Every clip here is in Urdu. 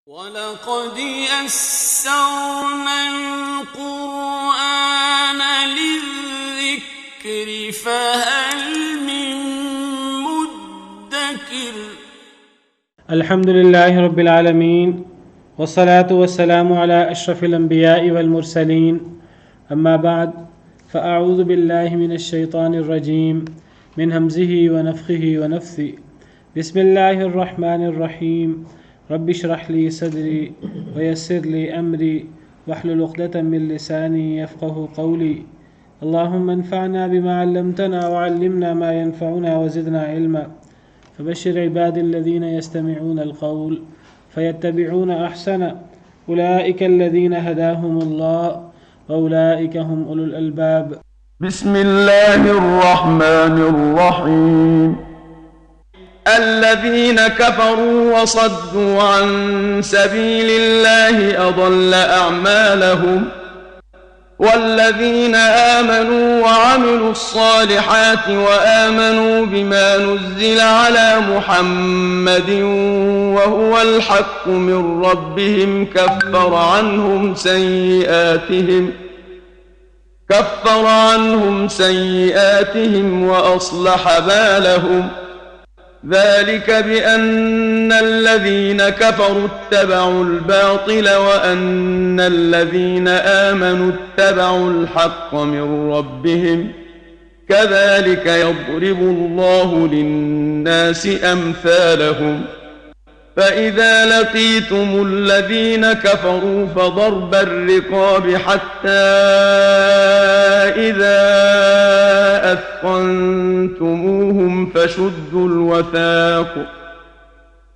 وَلَقَدْ يَسَّرْنَا الْقُرْآنَ لِلذِّكْرِ فَهَلْ مِن مُّدَّكِرٍ الحمد لله رب العالمين والصلاة والسلام على أشرف الأنبياء والمرسلين أما بعد فأعوذ بالله من الشيطان الرجيم من همزه ونفخه ونفثه بسم الله الرحمن الرحيم رب اشرح لي صدري ويسر لي أمري واحلل عقدة من لساني يفقه قولي اللهم انفعنا بما علمتنا وعلمنا ما ينفعنا وزدنا علما فبشر عباد الذين يستمعون القول فيتبعون أحسنه أولئك الذين هداهم الله وأولئك هم أولو الألباب. بسم الله الرحمن الرحيم الذين كفروا وصدوا عن سبيل الله أضل أعمالهم والذين آمنوا وعملوا الصالحات وآمنوا بما نزل على محمد وهو الحق من ربهم كفر عنهم سيئاتهم وأصلح بالهم ذلك بأن الذين كفروا اتبعوا الباطل وأن الذين آمنوا اتبعوا الحق من ربهم كذلك يضرب الله للناس أمثالهم فإذا لقيتم الذين كفروا فضرب الرقاب حتى إذا أثخنتموهم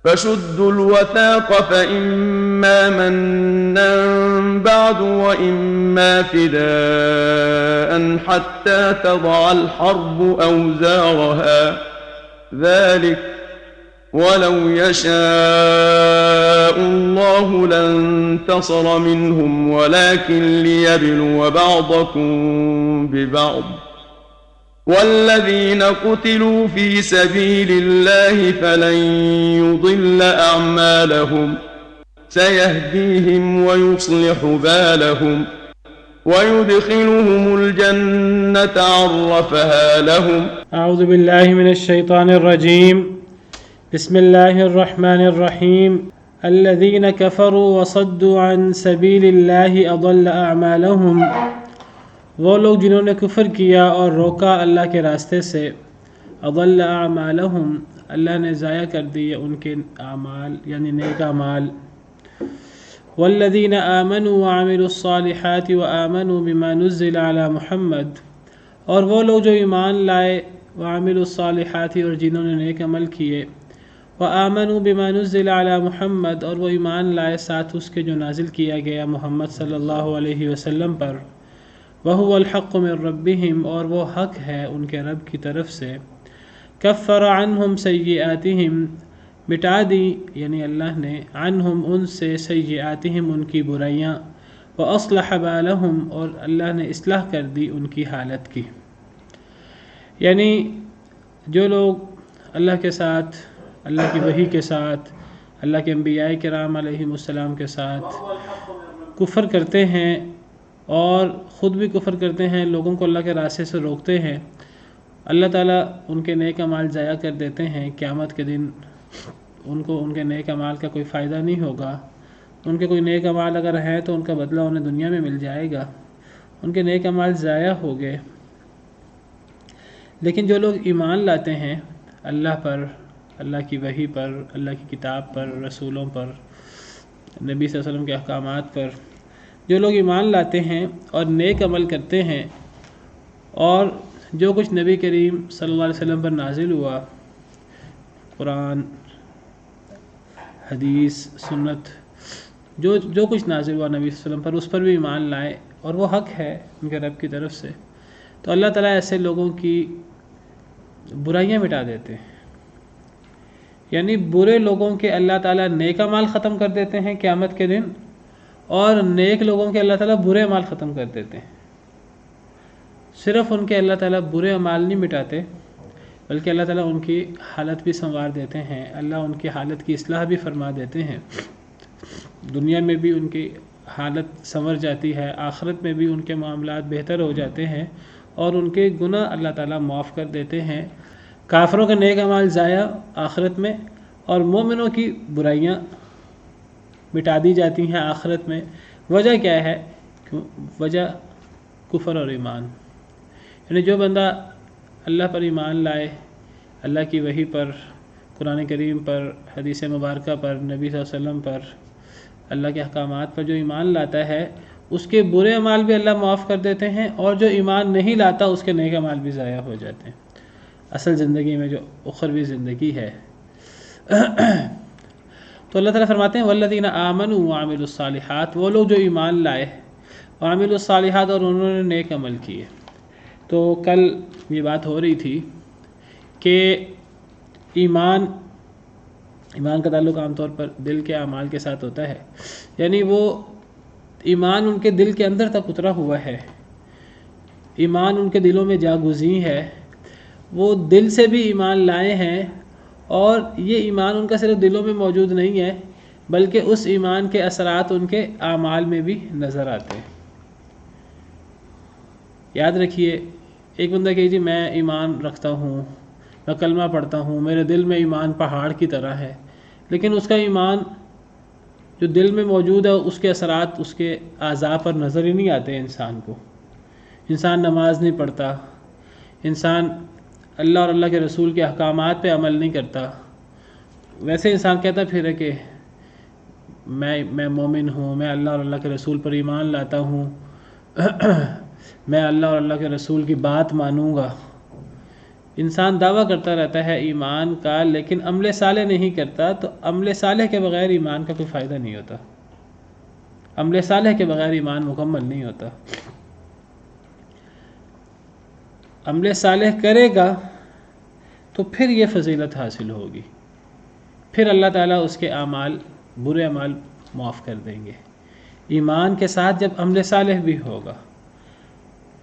فشدوا الوثاق فإما منا بعد وإما فداء حتى تضع الحرب أوزارها ذلك ولو يشاء الله لانتصر منهم ولكن ليبلو بعضكم ببعض والذين قتلوا في سبيل الله فلن يضل أعمالهم سيهديهم ويصلح بالهم ويدخلهم الجنة عرفها لهم. أعوذ بالله من الشيطان الرجيم بسم الله الرحمن الرحيم الذين كفروا وصدوا عن سبيل الله أضل أعمالهم وہ لوگ جنہوں نے کفر کیا اور روکا اللہ کے راستے سے اضل اعمالهم اللہ نے ضائع کر دیے ان کے اعمال یعنی نیک اعمال. والذین آمنوا وعملوا الصالحات وآمنوا بما نزل على محمد اور وہ لوگ جو ایمان لائے وعملوا الصالحات اور جنہوں نے نیک عمل کیے وآمنوا بما نزل على محمد اور وہ ایمان لائے ساتھ اس کے جو نازل کیا گیا محمد صلی اللہ علیہ وسلم پر وَهُوَ الْحَقُّ مِن رَبِّهِمْ اور وہ حق ہے ان کے رب کی طرف سے كَفَّرَ عَنْهُمْ سَيِّئَاتِهِمْ مٹا دی یعنی اللہ نے عنہم ان سے سیئاتہم ان کی برائیاں وَأَصْلَحَ بَالَهُمْ اور اللہ نے اصلاح کر دی ان کی حالت کی. یعنی جو لوگ اللہ کے ساتھ اللہ کی وحی کے ساتھ اللہ کے انبیاء کرام علیہم السلام کے ساتھ کفر کرتے ہیں اور خود بھی کفر کرتے ہیں لوگوں کو اللہ کے راستے سے روکتے ہیں اللہ تعالیٰ ان کے نیک اعمال ضائع کر دیتے ہیں. قیامت کے دن ان کو ان کے نیک اعمال کا کوئی فائدہ نہیں ہوگا. ان کے کوئی نیک اعمال اگر ہیں تو ان کا بدلہ انہیں دنیا میں مل جائے گا. ان کے نیک اعمال ضائع ہو گئے. لیکن جو لوگ ایمان لاتے ہیں اللہ پر اللہ کی وحی پر اللہ کی کتاب پر رسولوں پر نبی صلی اللہ علیہ وسلم کے احکامات پر جو لوگ ایمان لاتے ہیں اور نیک عمل کرتے ہیں اور جو کچھ نبی کریم صلی اللہ علیہ وسلم پر نازل ہوا قرآن حدیث سنت جو کچھ نازل ہوا نبی صلی اللہ علیہ وسلم پر اس پر بھی ایمان لائے اور وہ حق ہے ان کے رب کی طرف سے تو اللہ تعالیٰ ایسے لوگوں کی برائیاں مٹا دیتے ہیں. یعنی برے لوگوں کے اللہ تعالیٰ نیک اعمال ختم کر دیتے ہیں قیامت کے دن اور نیک لوگوں کے اللہ تعالیٰ برے اعمال ختم کر دیتے ہیں. صرف ان کے اللہ تعالیٰ برے اعمال نہیں مٹاتے بلکہ اللہ تعالیٰ ان کی حالت بھی سنوار دیتے ہیں. اللہ ان کی حالت کی اصلاح بھی فرما دیتے ہیں. دنیا میں بھی ان کی حالت سنور جاتی ہے، آخرت میں بھی ان کے معاملات بہتر ہو جاتے ہیں اور ان کے گناہ اللہ تعالیٰ معاف کر دیتے ہیں۔ کافروں کے نیک اعمال ضائع آخرت میں، اور مومنوں کی برائیاں مٹا دی جاتی ہیں آخرت میں۔ وجہ کیا ہے؟ وجہ کفر اور ایمان، یعنی جو بندہ اللہ پر ایمان لائے، اللہ کی وحی پر، قرآن کریم پر، حدیث مبارکہ پر، نبی صلی اللہ علیہ وسلم پر، اللہ کے احکامات پر جو ایمان لاتا ہے، اس کے برے اعمال بھی اللہ معاف کر دیتے ہیں، اور جو ایمان نہیں لاتا اس کے نیک اعمال بھی ضائع ہو جاتے ہیں۔ اصل زندگی میں جو اخروی زندگی ہے تو اللہ تعالیٰ فرماتے ہیں والذین آمنوا وعملوا الصالحات، وہ لوگ جو ایمان لائے، وعملوا الصالحات، اور انہوں نے نیک عمل کیے۔ تو کل یہ بات ہو رہی تھی کہ ایمان کا تعلق عام طور پر دل کے اعمال کے ساتھ ہوتا ہے، یعنی وہ ایمان ان کے دل کے اندر تک اترا ہوا ہے، ایمان ان کے دلوں میں جاگزیں ہے، وہ دل سے بھی ایمان لائے ہیں، اور یہ ایمان ان کا صرف دلوں میں موجود نہیں ہے بلکہ اس ایمان کے اثرات ان کے اعمال میں بھی نظر آتے ہیں۔ یاد رکھیے، ایک بندہ کہ جی میں ایمان رکھتا ہوں، میں کلمہ پڑھتا ہوں، میرے دل میں ایمان پہاڑ کی طرح ہے، لیکن اس کا ایمان جو دل میں موجود ہے اس کے اثرات اس کے اعضاء پر نظر ہی نہیں آتے انسان کو۔ انسان نماز نہیں پڑھتا، انسان اللہ اور اللہ کے رسول کے احکامات پہ عمل نہیں کرتا، ویسے انسان کہتا پھر ہے کہ میں مومن ہوں، میں اللہ اور اللہ کے رسول پر ایمان لاتا ہوں، میں اللہ اور اللہ کے رسول کی بات مانوں گا۔ انسان دعویٰ کرتا رہتا ہے ایمان کا، لیکن عمل صالح نہیں کرتا، تو عمل صالح کے بغیر ایمان کا کوئی فائدہ نہیں ہوتا، عمل صالح کے بغیر ایمان مکمل نہیں ہوتا۔ عمل صالح کرے گا تو پھر یہ فضیلت حاصل ہوگی، پھر اللہ تعالیٰ اس کے اعمال، برے اعمال معاف کر دیں گے۔ ایمان کے ساتھ جب عمل صالح بھی ہوگا،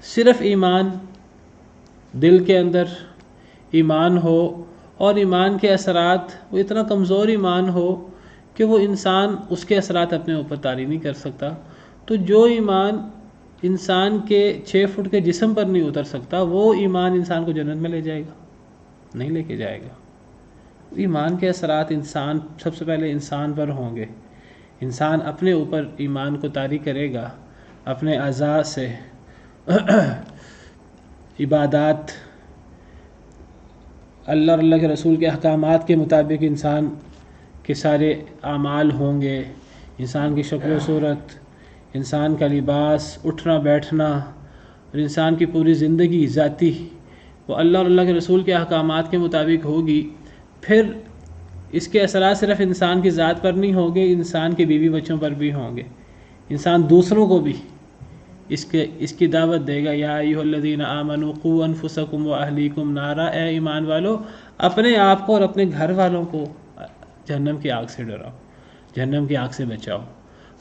صرف ایمان، دل کے اندر ایمان ہو اور ایمان کے اثرات وہ اتنا کمزور ایمان ہو کہ وہ انسان اس کے اثرات اپنے اوپر طاری نہیں کر سکتا، تو جو ایمان انسان کے 6 فٹ کے جسم پر نہیں اتر سکتا، وہ ایمان انسان کو جنت میں لے جائے گا؟ نہیں لے کے جائے گا۔ ایمان کے اثرات انسان سب سے پہلے انسان پر ہوں گے، انسان اپنے اوپر ایمان کو طاری کرے گا، اپنے اعضاء سے عبادات، اللہ اور اللہ کے رسول کے احکامات کے مطابق انسان کے سارے اعمال ہوں گے، انسان کی شکل و صورت، انسان کا لباس، اٹھنا بیٹھنا، اور انسان کی پوری زندگی ذاتی وہ اللہ اور اللہ کے رسول کے احکامات کے مطابق ہوگی۔ پھر اس کے اثرات صرف انسان کی ذات پر نہیں ہوں گے، انسان کے بیوی بچوں پر بھی ہوں گے، انسان دوسروں کو بھی اس کی دعوت دے گا، یا ایھا الذین آمنوا قوا انفسکم واہلیکم نارا، اے ایمان والو اپنے آپ کو اور اپنے گھر والوں کو جہنم کی آگ سے ڈراؤ، جہنم کی آگ سے بچاؤ۔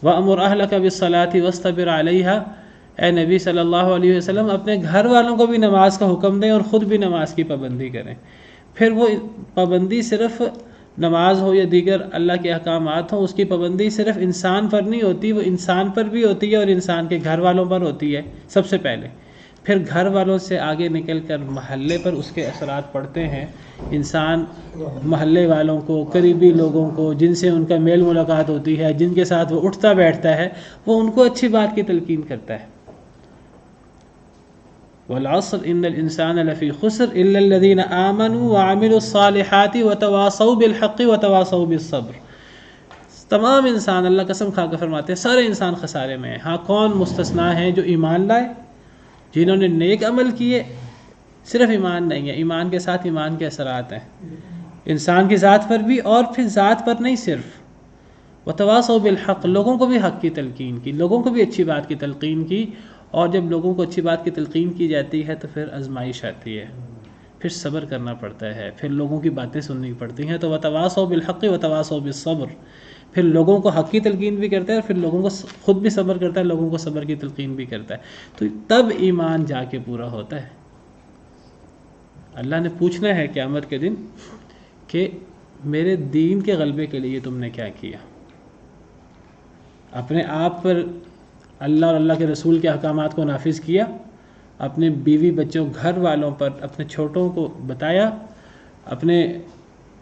وَأْمُرْ أَهْلَكَ بِالصَّلَاةِ وَاسْتَبِرْ عَلَيْهَا، اے نبی صلی اللہ علیہ وسلم اپنے گھر والوں کو بھی نماز کا حکم دیں اور خود بھی نماز کی پابندی کریں۔ پھر وہ پابندی صرف نماز ہو یا دیگر اللہ کے احکامات ہوں، اس کی پابندی صرف انسان پر نہیں ہوتی، وہ انسان پر بھی ہوتی ہے اور انسان کے گھر والوں پر ہوتی ہے سب سے پہلے، پھر گھر والوں سے آگے نکل کر محلے پر اس کے اثرات پڑتے ہیں۔ انسان محلے والوں کو، قریبی لوگوں کو، جن سے ان کا میل ملاقات ہوتی ہے، جن کے ساتھ وہ اٹھتا بیٹھتا ہے، وہ ان کو اچھی بات کی تلقین کرتا ہے۔ والعصر ان الانسان لفی خسر الا الذین آمنوا وعملوا الصالحات وتواصوا بالحق وتواصوا بالصبر۔ تمام انسان، اللہ قسم کھا کر فرماتے ہیں سارے انسان خسارے میں ہیں، ہاں کون مستثنا ہیں؟ جو ایمان لائے، جنہوں نے نیک عمل کیے۔ صرف ایمان نہیں ہے، ایمان کے ساتھ ایمان کے اثرات ہیں انسان کی ذات پر بھی، اور پھر ذات پر نہیں صرف، وتواصوا بالحق، لوگوں کو بھی حق کی تلقین کی، لوگوں کو بھی اچھی بات کی تلقین کی، اور جب لوگوں کو اچھی بات کی تلقین کی جاتی ہے تو پھر آزمائش آتی ہے، پھر صبر کرنا پڑتا ہے، پھر لوگوں کی باتیں سننی پڑتی ہیں۔ تو وتواصوا بالحق وتواصوا بالصبر، پھر لوگوں کو حق کی تلقین بھی کرتا ہے اور پھر لوگوں کو خود بھی صبر کرتا ہے، لوگوں کو صبر کی تلقین بھی کرتا ہے، تو تب ایمان جا کے پورا ہوتا ہے۔ اللہ نے پوچھنا ہے قیامت کے دن کہ میرے دین کے غلبے کے لیے تم نے کیا کیا، اپنے آپ پر اللہ اور اللہ کے رسول کے احکامات کو نافذ کیا، اپنے بیوی بچوں گھر والوں پر، اپنے چھوٹوں کو بتایا، اپنے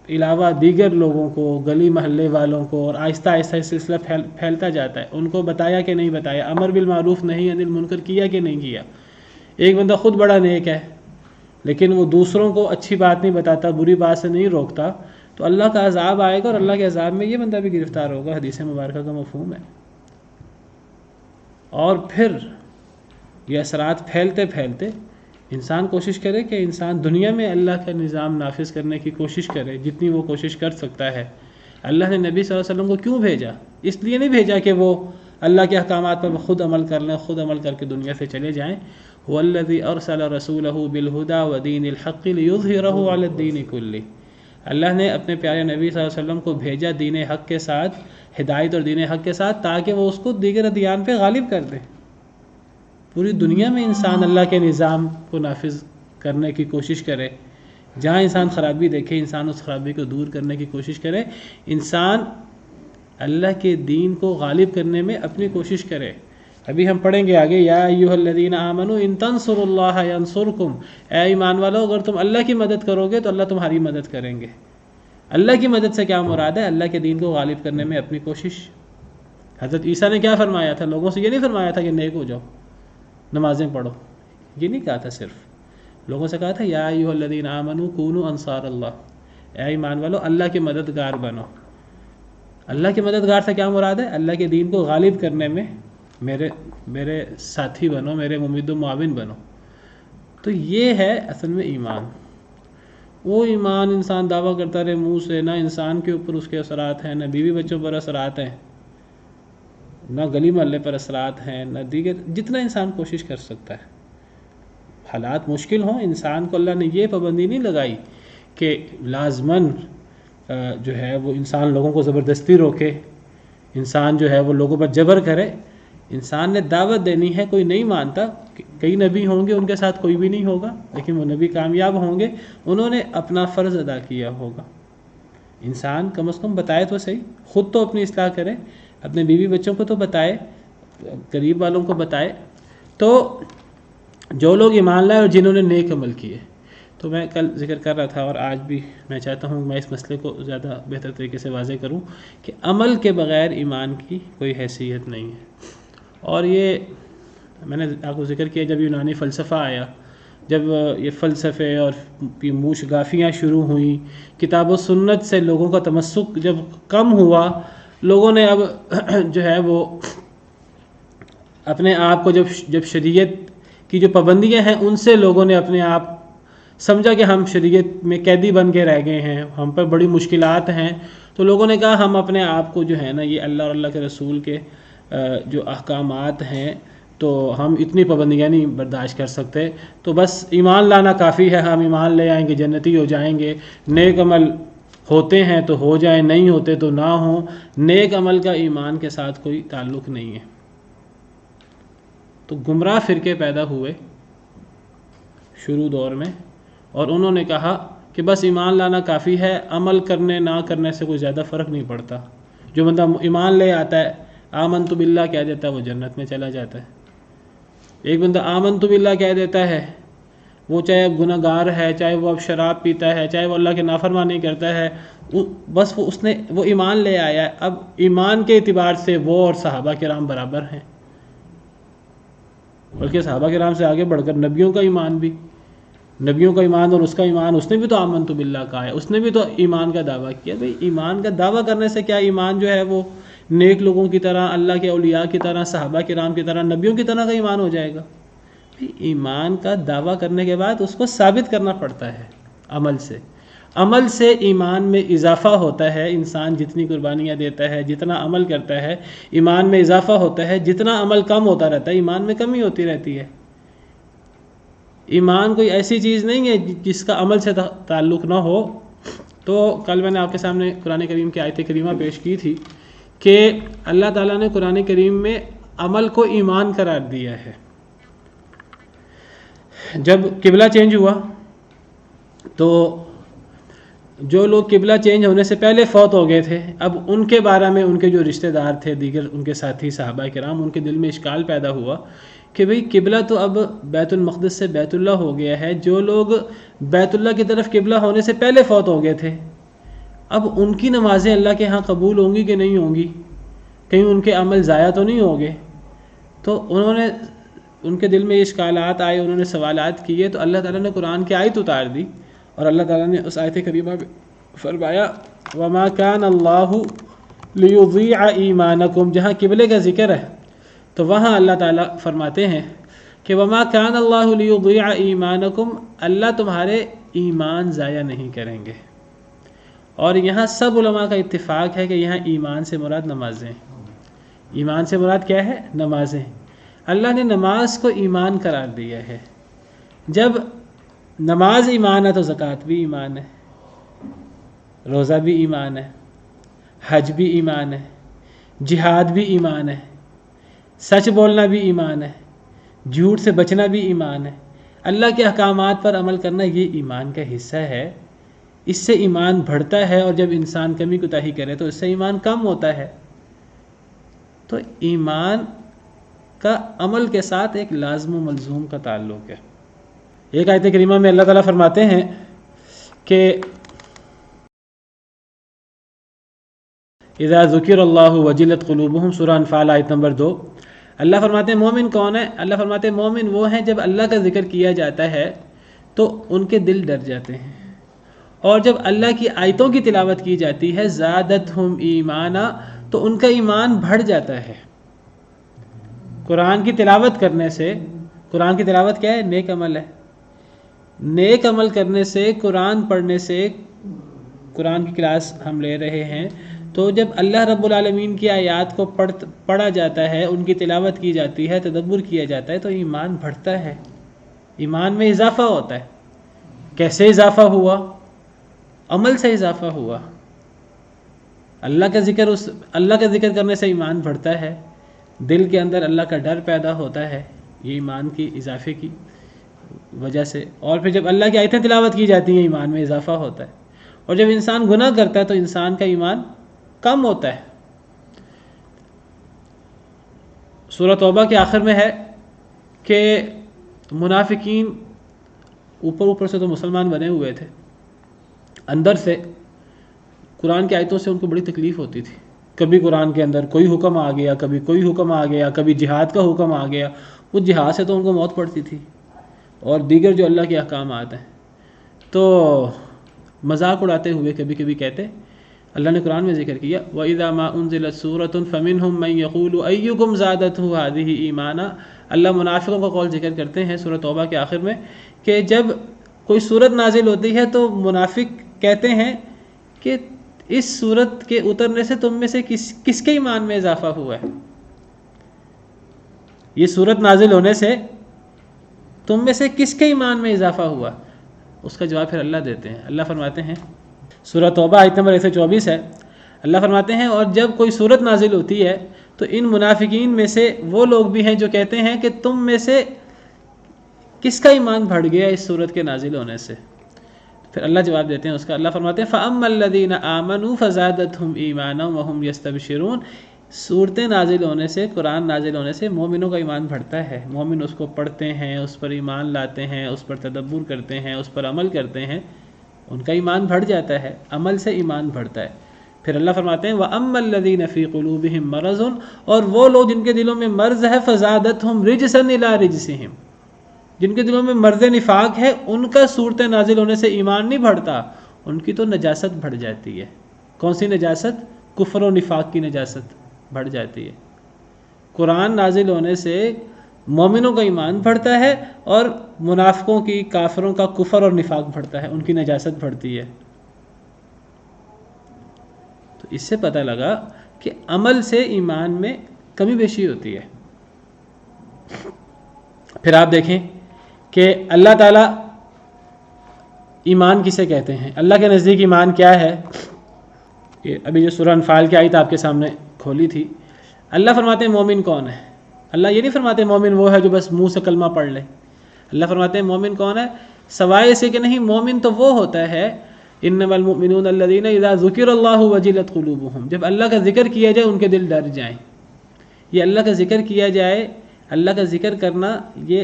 علاوہ دیگر لوگوں کو، گلی محلے والوں کو، اور آہستہ آہستہ یہ سلسلہ پھیلتا جاتا ہے، ان کو بتایا کہ نہیں بتایا، امر بالمعروف نہی عن المنکر کیا کہ نہیں کیا۔ ایک بندہ خود بڑا نیک ہے لیکن وہ دوسروں کو اچھی بات نہیں بتاتا، بری بات سے نہیں روکتا، تو اللہ کا عذاب آئے گا، اور اللہ کے عذاب میں یہ بندہ بھی گرفتار ہوگا، حدیث مبارکہ کا مفہوم ہے۔ اور پھر یہ اثرات پھیلتے پھیلتے انسان کوشش کرے کہ انسان دنیا میں اللہ کا نظام نافذ کرنے کی کوشش کرے جتنی وہ کوشش کر سکتا ہے۔ اللہ نے نبی صلی اللہ علیہ وسلم کو کیوں بھیجا؟ اس لیے نہیں بھیجا کہ وہ اللہ کے احکامات پر خود عمل کر لیں، خود عمل کر کے دنیا سے چلے جائیں۔ وَالَّذِي أَرْسَلَ رَسُولَهُ بِالْهُدَى وَدِينِ الْحَقِّ لِيُظْهِرَهُ عَلَى الدِّينِ كُلِّهِ۔ اللہ نے اپنے پیارے نبی صلی اللہ علیہ وسلم کو بھیجا دین حق کے ساتھ، ہدایت اور دین حق کے ساتھ، تاکہ وہ اس کو دیگر ادیان پہ غالب کر دے۔ پوری دنیا میں انسان اللہ کے نظام کو نافذ کرنے کی کوشش کرے، جہاں انسان خرابی دیکھے انسان اس خرابی کو دور کرنے کی کوشش کرے، انسان اللہ کے دین کو غالب کرنے میں اپنی کوشش کرے۔ ابھی ہم پڑھیں گے آگے، یا ایھا الذین آمنوا ان تنصروا اللہ ینصرکم، اے ایمان والو اگر تم اللہ کی مدد کرو گے تو اللہ تمہاری مدد کریں گے۔ اللہ کی مدد سے کیا مراد ہے؟ اللہ کے دین کو غالب کرنے میں اپنی کوشش۔ حضرت عیسیٰ نے کیا فرمایا تھا؟ لوگوں سے یہ نہیں فرمایا تھا کہ نیک ہو جاؤ، نمازیں پڑھو، یہ نہیں کہا تھا، صرف لوگوں سے کہا تھا یا ایھا الذین آمنوا کونوا انصار اللہ، اے ایمان والو اللہ کے مددگار بنو۔ اللہ کے مددگار سے کیا مراد ہے؟ اللہ کے دین کو غالب کرنے میں میرے ساتھی بنو، میرے ممید و معاون بنو۔ تو یہ ہے اصل میں ایمان۔ وہ ایمان انسان دعویٰ کرتا رہے منہ سے، نہ انسان کے اوپر اس کے اثرات ہیں، نہ بیوی بچوں پر اثرات ہیں، نہ گلی محلے پر اثرات ہیں، نہ دیگر جتنا انسان کوشش کر سکتا ہے۔ حالات مشکل ہوں، انسان کو اللہ نے یہ پابندی نہیں لگائی کہ لازماً جو ہے وہ انسان لوگوں کو زبردستی روکے، انسان جو ہے وہ لوگوں پر جبر کرے۔ انسان نے دعوت دینی ہے، کوئی نہیں مانتا، کئی نبی ہوں گے ان کے ساتھ کوئی بھی نہیں ہوگا، لیکن وہ نبی کامیاب ہوں گے، انہوں نے اپنا فرض ادا کیا ہوگا۔ انسان کم از کم بتائے تو صحیح، خود تو اپنی اصلاح کرے، اپنے بیوی بچوں کو تو بتائے، قریب والوں کو بتائے۔ تو جو لوگ ایمان لائے اور جنہوں نے نیک عمل کیے، تو میں کل ذکر کر رہا تھا اور آج بھی میں چاہتا ہوں میں اس مسئلے کو زیادہ بہتر طریقے سے واضح کروں کہ عمل کے بغیر ایمان کی کوئی حیثیت نہیں ہے۔ اور یہ میں نے آپ کو ذکر کیا، جب یونانی فلسفہ آیا، جب یہ فلسفے اور یہ موش گافیاں شروع ہوئیں، کتاب و سنت سے لوگوں کا تمسک جب کم ہوا، لوگوں نے اب جو ہے وہ اپنے آپ کو جب شریعت کی جو پابندیاں ہیں ان سے لوگوں نے اپنے آپ سمجھا کہ ہم شریعت میں قیدی بن کے رہ گئے ہیں، ہم پر بڑی مشکلات ہیں، تو لوگوں نے کہا ہم اپنے آپ کو جو ہے نا یہ اللہ اور اللہ کے رسول کے جو احکامات ہیں تو ہم اتنی پابندیاں نہیں برداشت کر سکتے، تو بس ایمان لانا کافی ہے، ہم ایمان لے آئیں گے جنتی ہو جائیں گے، نیک عمل ہوتے ہیں تو ہو جائیں، نہیں ہوتے تو نہ ہوں، نیک عمل کا ایمان کے ساتھ کوئی تعلق نہیں ہے۔ تو گمراہ فرقے پیدا ہوئے شروع دور میں، اور انہوں نے کہا کہ بس ایمان لانا کافی ہے، عمل کرنے نہ کرنے سے کوئی زیادہ فرق نہیں پڑتا۔ جو بندہ ایمان لے آتا ہے، آمنت باللہ کہہ دیتا ہے، وہ جنت میں چلا جاتا ہے۔ ایک بندہ آمنت باللہ کہہ دیتا ہے، وہ چاہے اب گناہ گار ہے، چاہے وہ اب شراب پیتا ہے، چاہے وہ اللہ کے نافرمانی کرتا ہے، بس وہ ایمان لے آیا ہے۔ اب ایمان کے اعتبار سے وہ اور صحابہ کرام برابر ہیں، بلکہ صحابہ کرام سے آگے بڑھ کر نبیوں کا ایمان بھی، نبیوں کا ایمان اور اس کا ایمان، اس نے بھی تو آمنت باللہ کہا ہے، اس نے بھی تو ایمان کا دعویٰ کیا۔ بھئی ایمان کا دعویٰ کرنے سے کیا ایمان جو ہے وہ نیک لوگوں کی طرح، اللہ کے اولیاء کی طرح، صحابہ کرام کی طرح، نبیوں کی طرح کا ایمان ہو جائے گا؟ ایمان کا دعویٰ کرنے کے بعد اس کو ثابت کرنا پڑتا ہے عمل سے۔ عمل سے ایمان میں اضافہ ہوتا ہے، انسان جتنی قربانیاں دیتا ہے، جتنا عمل کرتا ہے، ایمان میں اضافہ ہوتا ہے، جتنا عمل کم ہوتا رہتا ہے ایمان میں کمی ہوتی رہتی ہے۔ ایمان کوئی ایسی چیز نہیں ہے جس کا عمل سے تعلق نہ ہو۔ تو کل میں نے آپ کے سامنے قرآن کریم کی آیت کریمہ پیش کی تھی کہ اللہ تعالیٰ نے قرآن کریم میں عمل کو ایمان قرار دیا ہے۔ جب قبلہ چینج ہوا تو جو لوگ قبلہ چینج ہونے سے پہلے فوت ہو گئے تھے، اب ان کے بارے میں ان کے جو رشتہ دار تھے، دیگر ان کے ساتھی صحابہ کرام، ان کے دل میں اشکال پیدا ہوا کہ بھئی قبلہ تو اب بیت المقدس سے بیت اللہ ہو گیا ہے، جو لوگ بیت اللہ کی طرف قبلہ ہونے سے پہلے فوت ہو گئے تھے، اب ان کی نمازیں اللہ کے ہاں قبول ہوں گی کہ نہیں ہوں گی، کہیں ان کے عمل ضائع تو نہیں ہوں گے؟ تو انہوں نے، ان کے دل میں یہ اشکالات آئے، انہوں نے سوالات کیے، تو اللہ تعالیٰ نے قرآن کی آیت اتار دی، اور اللہ تعالیٰ نے اس آیت کریمہ میں فرمایا وَمَا كَانَ اللَّهُ لِيُضِيعَ إِيمَانَكُمْ، جہاں قبلے کا ذکر ہے تو وہاں اللہ تعالیٰ فرماتے ہیں کہ وَمَا كَانَ اللَّهُ لِيُضِيعَ إِيمَانَكُمْ، اللہ تمہارے ایمان ضائع نہیں کریں گے۔ اور یہاں سب علماء کا اتفاق ہے کہ یہاں ایمان سے مراد نمازیں، ایمان سے مراد کیا ہے؟ نمازیں۔ اللہ نے نماز کو ایمان قرار دیا ہے۔ جب نماز ایمان ہے تو زکوٰۃ بھی ایمان ہے، روزہ بھی ایمان ہے، حج بھی ایمان ہے، جہاد بھی ایمان ہے، سچ بولنا بھی ایمان ہے، جھوٹ سے بچنا بھی ایمان ہے، اللہ کے احکامات پر عمل کرنا یہ ایمان کا حصہ ہے۔ اس سے ایمان بڑھتا ہے، اور جب انسان کمی کوتاہی کرے تو اس سے ایمان کم ہوتا ہے۔ تو ایمان کا عمل کے ساتھ ایک لازم و ملزوم کا تعلق ہے۔ ایک آیت کریمہ میں اللہ تعالیٰ فرماتے ہیں کہ اذا ذکر اللہ وجلت قلوبہم، سورہ انفال آیت نمبر 2۔ اللہ فرماتے ہیں مومن کون ہے؟ اللہ فرماتے ہیں مومن وہ ہیں جب اللہ کا ذکر کیا جاتا ہے تو ان کے دل ڈر جاتے ہیں، اور جب اللہ کی آیتوں کی تلاوت کی جاتی ہے زادتہم ایمانا، تو ان کا ایمان بڑھ جاتا ہے۔ قرآن کی تلاوت کرنے سے، قرآن کی تلاوت کیا ہے؟ نیک عمل ہے۔ نیک عمل کرنے سے، قرآن پڑھنے سے، قرآن کی کلاس ہم لے رہے ہیں تو جب اللہ رب العالمین کی آیات کو پڑھا جاتا ہے، ان کی تلاوت کی جاتی ہے، تدبر کیا جاتا ہے، تو ایمان بڑھتا ہے، ایمان میں اضافہ ہوتا ہے۔ کیسے اضافہ ہوا؟ عمل سے اضافہ ہوا۔ اللہ کا ذکر کرنے سے ایمان بڑھتا ہے، دل کے اندر اللہ کا ڈر پیدا ہوتا ہے، یہ ایمان کی اضافے کی وجہ سے، اور پھر جب اللہ کی آیتیں تلاوت کی جاتی ہیں ایمان میں اضافہ ہوتا ہے، اور جب انسان گناہ کرتا ہے تو انسان کا ایمان کم ہوتا ہے۔ سورہ توبہ کے آخر میں ہے کہ منافقین اوپر سے تو مسلمان بنے ہوئے تھے، اندر سے قرآن کی آیتوں سے ان کو بڑی تکلیف ہوتی تھی۔ کبھی قرآن کے اندر کوئی حکم آ گیا، کبھی کوئی حکم آ گیا، کبھی جہاد کا حکم آ گیا، وہ جہاد سے تو ان کو موت پڑتی تھی، اور دیگر جو اللہ کے احکامات ہیں تو مذاق اڑاتے ہوئے کبھی کبھی کہتے، اللہ نے قرآن میں ذکر کیا وَإِذَا مَا أُنزِلَتْ سُورَةٌ فَمِنْهُمْ مَنْ يَقُولُ أَيُّكُمْ زَادَتْهُ هَذِهِ إِيمَانًا۔ اللہ منافقوں کا قول ذکر کرتے ہیں سورہ توبہ کے آخر میں کہ جب کوئی صورت نازل ہوتی ہے تو منافق کہتے ہیں کہ اس صورت کے اترنے سے تم میں سے کس کے ایمان میں اضافہ ہوا ہے؟ یہ صورت نازل ہونے سے تم میں سے کس کے ایمان میں اضافہ ہوا؟ اس کا جواب پھر اللہ دیتے ہیں۔ اللہ فرماتے ہیں، سورہ توبہ آیت نمبر 124 ہے، اللہ فرماتے ہیں اور جب کوئی صورت نازل ہوتی ہے تو ان منافقین میں سے وہ لوگ بھی ہیں جو کہتے ہیں کہ تم میں سے کس کا ایمان بڑھ گیا اس صورت کے نازل ہونے سے؟ پھر اللہ جواب دیتے ہیں اس کا، اللہ فرماتے ہیں فَأَمَّا الَّذِينَ آمَنُوا فَزَادَتْهُمْ إِيمَانًا وَهُمْ يَسْتَبْشِرُونَ۔ صورتیں نازل ہونے سے، قرآن نازل ہونے سے مومنوں کا ایمان بڑھتا ہے، مومن اس کو پڑھتے ہیں، اس پر ایمان لاتے ہیں، اس پر تدبر کرتے ہیں، اس پر عمل کرتے ہیں، ان کا ایمان بڑھ جاتا ہے، عمل سے ایمان بڑھتا ہے۔ پھر اللہ فرماتے ہیں وَأَمَّا الَّذِينَ فِي قُلُوبِهِم مَرَضٌ، اور وہ لوگ جن کے دلوں میں مرض ہے فَزَادَتْهُمْ رِجْسًا إِلَىٰ رِجْسِهِمْ، جن کے دلوں میں مرض نفاق ہے ان کا صورتیں نازل ہونے سے ایمان نہیں بڑھتا، ان کی تو نجاست بڑھ جاتی ہے۔ کون سی نجاست؟ کفر و نفاق کی نجاست بڑھ جاتی ہے۔ قرآن نازل ہونے سے مومنوں کا ایمان بڑھتا ہے، اور منافقوں کی، کافروں کا کفر اور نفاق بڑھتا ہے، ان کی نجاست بڑھتی ہے۔ تو اس سے پتہ لگا کہ عمل سے ایمان میں کمی بیشی ہوتی ہے۔ پھر آپ دیکھیں کہ اللہ تعالیٰ ایمان کسے کہتے ہیں، اللہ کے نزدیک ایمان کیا ہے؟ ابھی جو سورہ انفال کی آیت آپ کے سامنے کھولی تھی، اللہ فرماتے ہیں مومن کون ہے؟ اللہ یہ نہیں فرماتے مومن وہ ہے جو بس منہ سے کلمہ پڑھ لے۔ اللہ فرماتے ہیں مومن کون ہے؟ سوائے اسے کہ نہیں، مومن تو وہ ہوتا ہے انما المؤمنون الذین اذا ذکر اللہ وجلت قلوبہم، جب اللہ کا ذکر کیا جائے ان کے دل ڈر جائیں. یہ اللہ کا ذکر کیا جائے، اللہ کا ذکر کرنا یہ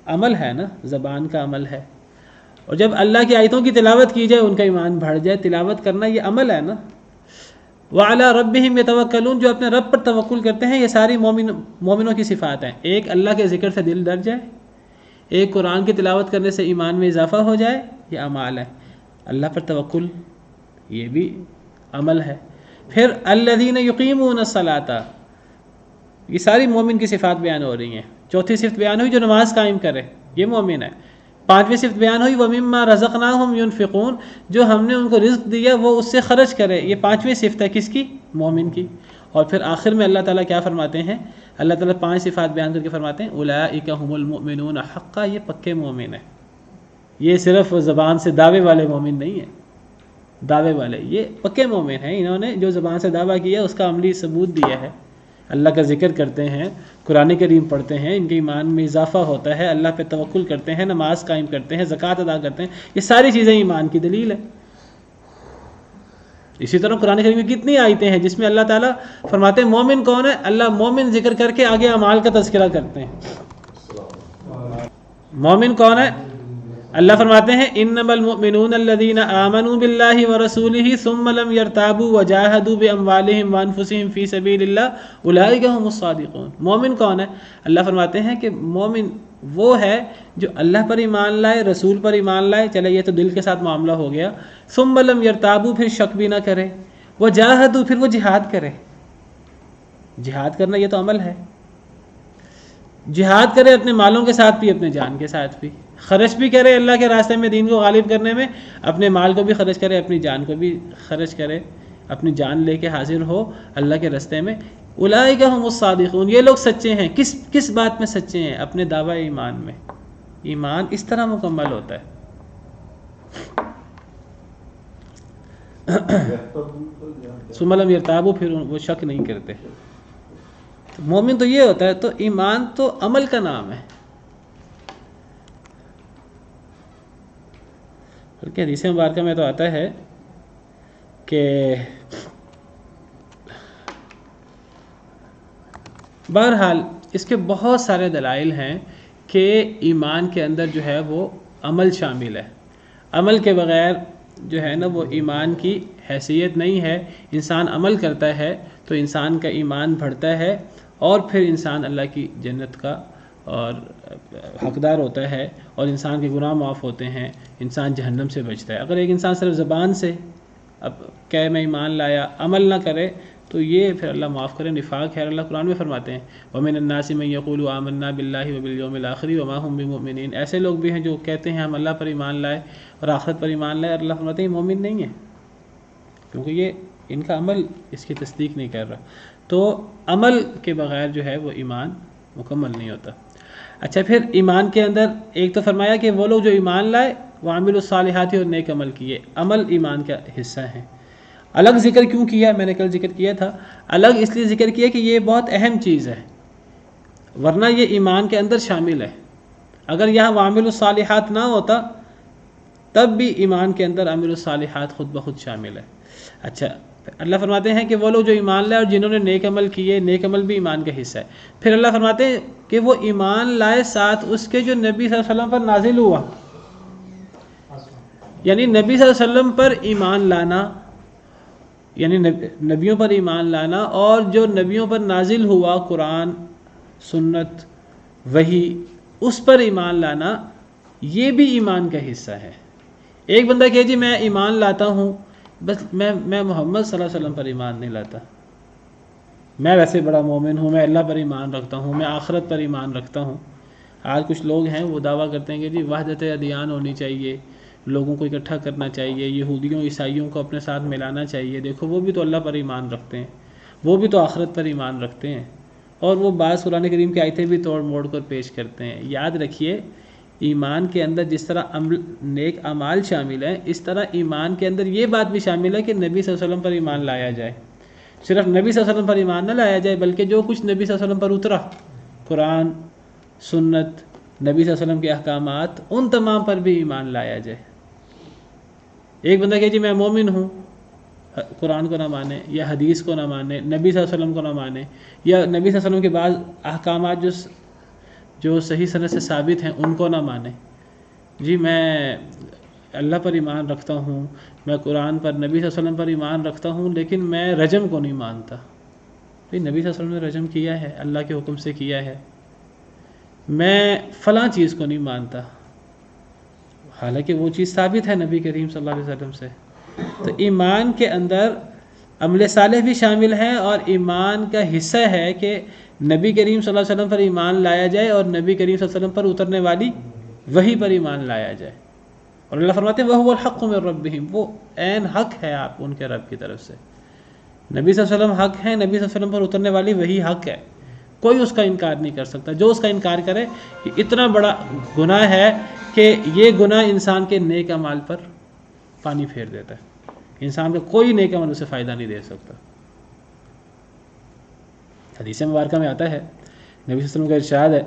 عمل ہے نا، زبان کا عمل ہے. اور جب اللہ کی آیتوں کی تلاوت کی جائے ان کا ایمان بڑھ جائے. تلاوت کرنا یہ عمل ہے نا. وعلی ربہم یتوکلون، جو اپنے رب پر توکل کرتے ہیں. یہ ساری مومنوں کی صفات ہیں. ایک اللہ کے ذکر سے دل ڈر جائے، ایک قرآن کی تلاوت کرنے سے ایمان میں اضافہ ہو جائے، یہ اعمال ہے. اللہ پر توکل یہ بھی عمل ہے. پھر الذین یقیمون الصلاۃ، یہ ساری مومن کی صفات بیان ہو رہی ہیں. چوتھی صفت بیان ہوئی جو نماز قائم کرے، یہ مومن ہے. پانچویں صفت بیان ہوئی وَمِمَّا رَزَقْنَاهُمْ يُنْفِقُونَ، جو ہم نے ان کو رزق دیا وہ اس سے خرچ کرے. یہ پانچویں صفت ہے کس کی؟ مومن کی. اور پھر آخر میں اللہ تعالیٰ کیا فرماتے ہیں؟ اللہ تعالیٰ 5 صفات بیان کر کے فرماتے ہیں اولئک هم المؤمنون حقا، یہ پکے مومن ہیں. یہ صرف زبان سے دعوے والے مومن نہیں ہیں. دعوے والے یہ پکے مومن ہیں. انہوں نے جو زبان سے دعویٰ کیا اس کا عملی ثبوت دیا ہے. اللہ کا ذکر کرتے ہیں، قرآن کریم پڑھتے ہیں، ان کے ایمان میں اضافہ ہوتا ہے، اللہ پہ توکل کرتے ہیں، نماز قائم کرتے ہیں، زکوٰۃ ادا کرتے ہیں. یہ ساری چیزیں ایمان کی دلیل ہے. اسی طرح قرآن کریم میں کتنی آیتیں ہیں جس میں اللہ تعالیٰ فرماتے ہیں مومن کون ہے. اللہ مومن ذکر کر کے آگے اعمال کا تذکرہ کرتے ہیں. مومن کون ہے؟ اللہ فرماتے ہیں انما المؤمنون الذین آمنوا باللہ ورسولہ ثم لم یرتابوا وجاہدوا باموالہم وانفسہم فی سبیل اللہ اولئک هم الصادقون. مومن کون ہے؟ اللہ فرماتے ہیں کہ مومن وہ ہے جو اللہ پر ایمان لائے، رسول پر ایمان لائے. چلے یہ تو دل کے ساتھ معاملہ ہو گیا. ثم لم یرتابوا، پھر شک بھی نہ کرے. وجاہدوا، پھر وہ جہاد کرے. جہاد کرنا یہ تو عمل ہے. جہاد کرے اپنے مالوں کے ساتھ بھی، اپنے جان کے ساتھ بھی. خرچ بھی کرے اللہ کے راستے میں دین کو غالب کرنے میں، اپنے مال کو بھی خرچ کرے، اپنی جان کو بھی خرچ کرے، اپنی جان لے کے حاضر ہو اللہ کے راستے میں. اولئک هم الصادقون، یہ لوگ سچے ہیں. کس بات میں سچے ہیں؟ اپنے دعوی ایمان میں. ایمان اس طرح مکمل ہوتا ہے. ثم لم یرتابوا، پھر وہ شک نہیں کرتے. مومن تو یہ ہوتا ہے. تو ایمان تو عمل کا نام ہے. بلکہ حدیث مبارکہ میں تو آتا ہے کہ بہرحال اس کے بہت سارے دلائل ہیں کہ ایمان کے اندر جو ہے وہ عمل شامل ہے. عمل کے بغیر جو ہے نا وہ ایمان کی حیثیت نہیں ہے. انسان عمل کرتا ہے تو انسان کا ایمان بڑھتا ہے اور پھر انسان اللہ کی جنت کا اور حقدار ہوتا ہے اور انسان کے گناہ معاف ہوتے ہیں، انسان جہنم سے بچتا ہے. اگر ایک انسان صرف زبان سے اب کہ میں ایمان لایا عمل نہ کرے تو یہ پھر اللہ معاف کرے نفاق ہے. اللہ قرآن میں فرماتے ہیں وَمِنَ النَّاسِ مَن يَقُولُ آمَنَّا بِاللَّهِ وَبِالْيَوْمِ الْآخِرِ وَمَا هُم بِمُؤْمِنِينَ. ایسے لوگ بھی ہیں جو کہتے ہیں ہم اللہ پر ایمان لائے اور آخرت پر ایمان لائے. اللہ فرماتے ہیں یہ مومن نہیں ہے کیونکہ یہ ان کا عمل اس کی تصدیق نہیں کر رہا. تو عمل کے بغیر جو ہے وہ ایمان مکمل نہیں ہوتا. اچھا پھر ایمان کے اندر ایک تو فرمایا کہ وہ لوگ جو ایمان لائے وعملوا الصالحات اور نیک عمل کیے. عمل ایمان کا حصہ ہیں. الگ ذکر کیوں کیا؟ میں نے کل ذکر کیا تھا. الگ اس لیے ذکر کیا کہ یہ بہت اہم چیز ہے، ورنہ یہ ایمان کے اندر شامل ہے. اگر یہاں وعملوا الصالحات نہ ہوتا تب بھی ایمان کے اندر عمل الصالحات خود بخود شامل ہے. اچھا اللہ فرماتے ہیں کہ وہ لوگ جو ایمان لائے اور جنہوں نے نیک عمل کیے، نیک عمل بھی ایمان کا حصہ ہے. پھر اللہ فرماتے ہیں کہ وہ ایمان لائے ساتھ اس کے جو نبی صلی اللہ علیہ وسلم پر نازل ہوا. یعنی نبی صلی اللہ علیہ وسلم پر ایمان لانا، یعنی نبیوں پر ایمان لانا اور جو نبیوں پر نازل ہوا قرآن، سنت، وحی، اس پر ایمان لانا، یہ بھی ایمان کا حصہ ہے. ایک بندہ کہ جی میں ایمان لاتا ہوں بس میں محمد صلی اللہ علیہ وسلم پر ایمان نہیں لاتا، میں ویسے بڑا مومن ہوں، میں اللہ پر ایمان رکھتا ہوں، میں آخرت پر ایمان رکھتا ہوں. آج کچھ لوگ ہیں وہ دعویٰ کرتے ہیں کہ جی وحدت ادیان ہونی چاہیے، لوگوں کو اکٹھا کرنا چاہیے، یہودیوں عیسائیوں کو اپنے ساتھ ملانا چاہیے. دیکھو وہ بھی تو اللہ پر ایمان رکھتے ہیں، وہ بھی تو آخرت پر ایمان رکھتے ہیں، اور وہ بعض قرآن کریم کی آیتیں بھی توڑ موڑ کر پیش کرتے ہیں. یاد رکھیے ایمان کے اندر جس طرح نیک اعمال شامل ہیں، اس طرح ایمان کے اندر یہ بات بھی شامل ہے کہ نبی صلی اللہ علیہ وسلم پر ایمان لایا جائے. صرف نبی صلی اللہ علیہ وسلم پر ایمان نہ لایا جائے بلکہ جو کچھ نبی صلی اللہ علیہ وسلم پر اترا، قرآن، سنت، نبی صلی اللہ علیہ وسلم کے احکامات، ان تمام پر بھی ایمان لایا جائے. ایک بندہ کہ جی میں مومن ہوں، قرآن کو نہ مانے یا حدیث کو نہ مانے، نبی صلی اللہ علیہ وسلم کو نہ مانے، یا نبی صلی اللہ علیہ وسلم کے بعض احکامات جو صحیح سند سے ثابت ہیں ان کو نہ مانے. جی میں اللہ پر ایمان رکھتا ہوں، میں قرآن پر، نبی صلی اللہ علیہ وسلم پر ایمان رکھتا ہوں، لیکن میں رجم کو نہیں مانتا. نبی صلی اللہ علیہ وسلم نے رجم کیا ہے، اللہ کے حکم سے کیا ہے. میں فلاں چیز کو نہیں مانتا، حالانکہ وہ چیز ثابت ہے نبی کریم صلی اللہ علیہ وسلم سے. تو ایمان کے اندر عمل صالح بھی شامل ہے، اور ایمان کا حصہ ہے کہ نبی کریم صلی اللہ علیہ وسلم پر ایمان لایا جائے اور نبی کریم صلی اللہ علیہ وسلم پر اترنے والی وحی پر ایمان لایا جائے. اور اللہ فرماتے ہیں وَهُوَ الْحَقُّ مِن رَبِّهِمْ، وہ عین حق ہے آپ ان کے رب کی طرف سے. نبی صلی اللہ علیہ وسلم حق ہے، نبی صلی اللہ علیہ وسلم پر اترنے والی وحی حق ہے، کوئی اس کا انکار نہیں کر سکتا. جو اس کا انکار کرے یہ اتنا بڑا گناہ ہے کہ یہ گناہ انسان کے نیک اعمال پر پانی پھیر دیتا ہے. انسان کا کوئی نیک عمل اسے فائدہ نہیں دے سکتا. حدیث مبارکہ میں آتا ہے، نبی صلی اللہ علیہ وسلم کا ارشاد ہے،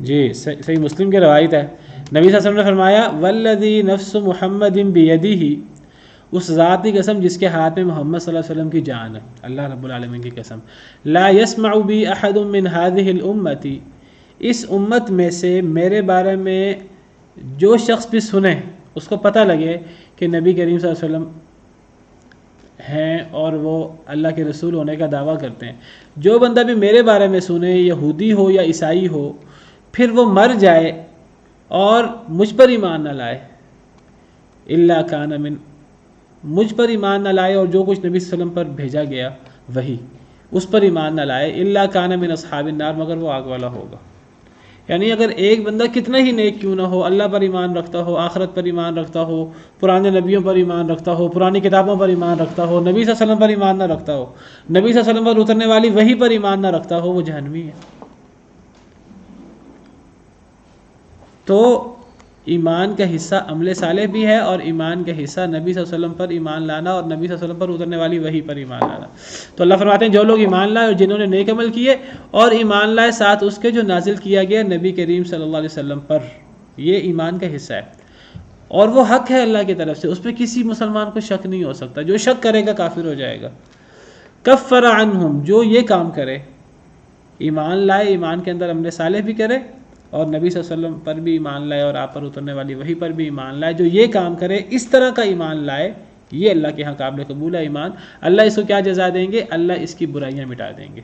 جی صحیح مسلم کی روایت ہے، نبی صلی اللہ علیہ وسلم نے فرمایا والذی نفس محمد بیدہ، اس ذات کی قسم جس کے ہاتھ میں محمد صلی اللہ علیہ وسلم کی جان ہے، اللہ رب العالمین کی قسم، لا يسمع بی احد من هذه الامة، اس امت میں سے میرے بارے میں جو شخص بھی سنے، اس کو پتہ لگے کہ نبی کریم صلی اللہ علیہ وسلم ہیں اور وہ اللہ کے رسول ہونے کا دعویٰ کرتے ہیں، جو بندہ بھی میرے بارے میں سنے، یہودی ہو یا عیسائی ہو، پھر وہ مر جائے اور مجھ پر ایمان نہ لائے، الا کان من، مجھ پر ایمان نہ لائے اور جو کچھ نبی صلی اللہ علیہ وسلم پر بھیجا گیا وہی، اس پر ایمان نہ لائے، الا کان من اصحاب النار، مگر وہ آگ والا ہوگا. یعنی اگر ایک بندہ کتنا ہی نیک کیوں نہ ہو، اللہ پر ایمان رکھتا ہو، آخرت پر ایمان رکھتا ہو، پرانے نبیوں پر ایمان رکھتا ہو، پرانی کتابوں پر ایمان رکھتا ہو، نبی صلی اللہ علیہ وسلم پر ایمان نہ رکھتا ہو، نبی صلی اللہ علیہ وسلم پر اترنے والی وحی پر ایمان نہ رکھتا ہو، وہ جہنمی ہے. تو ایمان کا حصہ عمل صالح بھی ہے، اور ایمان کا حصہ نبی صلی اللہ علیہ وسلم پر ایمان لانا اور نبی صلی اللہ علیہ وسلم پر اترنے والی وحی پر ایمان لانا. تو اللہ فرماتے ہیں جو لوگ ایمان لائے اور جنہوں نے نیک عمل کیے اور ایمان لائے ساتھ اس کے جو نازل کیا گیا نبی کریم صلی اللہ علیہ وسلم پر، یہ ایمان کا حصہ ہے اور وہ حق ہے اللہ کی طرف سے، اس پہ کسی مسلمان کو شک نہیں ہو سکتا. جو شک کرے گا کافر ہو جائے گا. کفر عنہم، جو یہ کام کرے، ایمان لائے، ایمان کے اندر عمل صالح بھی کرے اور نبی صلی اللہ علیہ وسلم پر بھی ایمان لائے اور آپ پر اترنے والی وحی پر بھی ایمان لائے، جو یہ کام کرے، اس طرح کا ایمان لائے، یہ اللہ کے ہاں قابل قبول ہے ایمان. اللہ اس کو کیا جزا دیں گے؟ اللہ اس کی برائیاں مٹا دیں گے.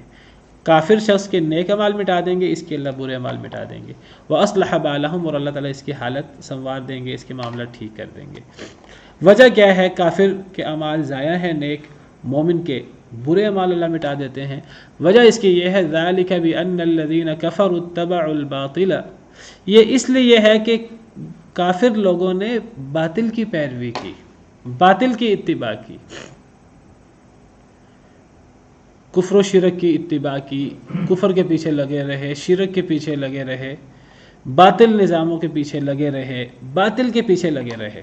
کافر شخص کے نیک اعمال مٹا دیں گے، اس کے اللہ برے اعمال مٹا دیں گے. وَأَصْلَحَ بَالَهُمْ، اور اللہ تعالیٰ اس کی حالت سنوار دیں گے، اس کے معاملہ ٹھیک کر دیں گے. وجہ کیا ہے؟ کافر کے اعمال ضائع ہیں، نیک مومن کے برے اعمال اللہ مٹا دیتے ہیں. وجہ اس کی یہ ہے ذَلِكَ بِأَنَّ الَّذِينَ كَفَرُوا اتَّبَعُوا الْبَاطِلَ، یہ اس لیے یہ ہے کہ کافر لوگوں نے باطل کی پیروی کی، باطل کی اتباع کی، کفر و شرک کی اتباع کی، کفر کے پیچھے لگے رہے، شرک کے پیچھے لگے رہے، باطل نظاموں کے پیچھے لگے رہے، باطل کے پیچھے لگے رہے.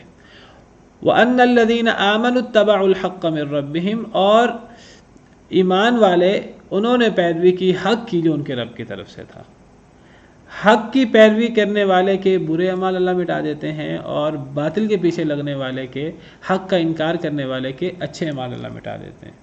وَأَنَّ الَّذِينَ آمَنُوا اتَّبَعُوا الْحَقَّ مِن رَبِّهِمْ، اور ایمان والے انہوں نے پیروی کی حق کی جو ان کے رب کی طرف سے تھا. حق کی پیروی کرنے والے کے برے اعمال اللہ مٹا دیتے ہیں، اور باطل کے پیچھے لگنے والے کے، حق کا انکار کرنے والے کے اچھے اعمال اللہ مٹا دیتے ہیں.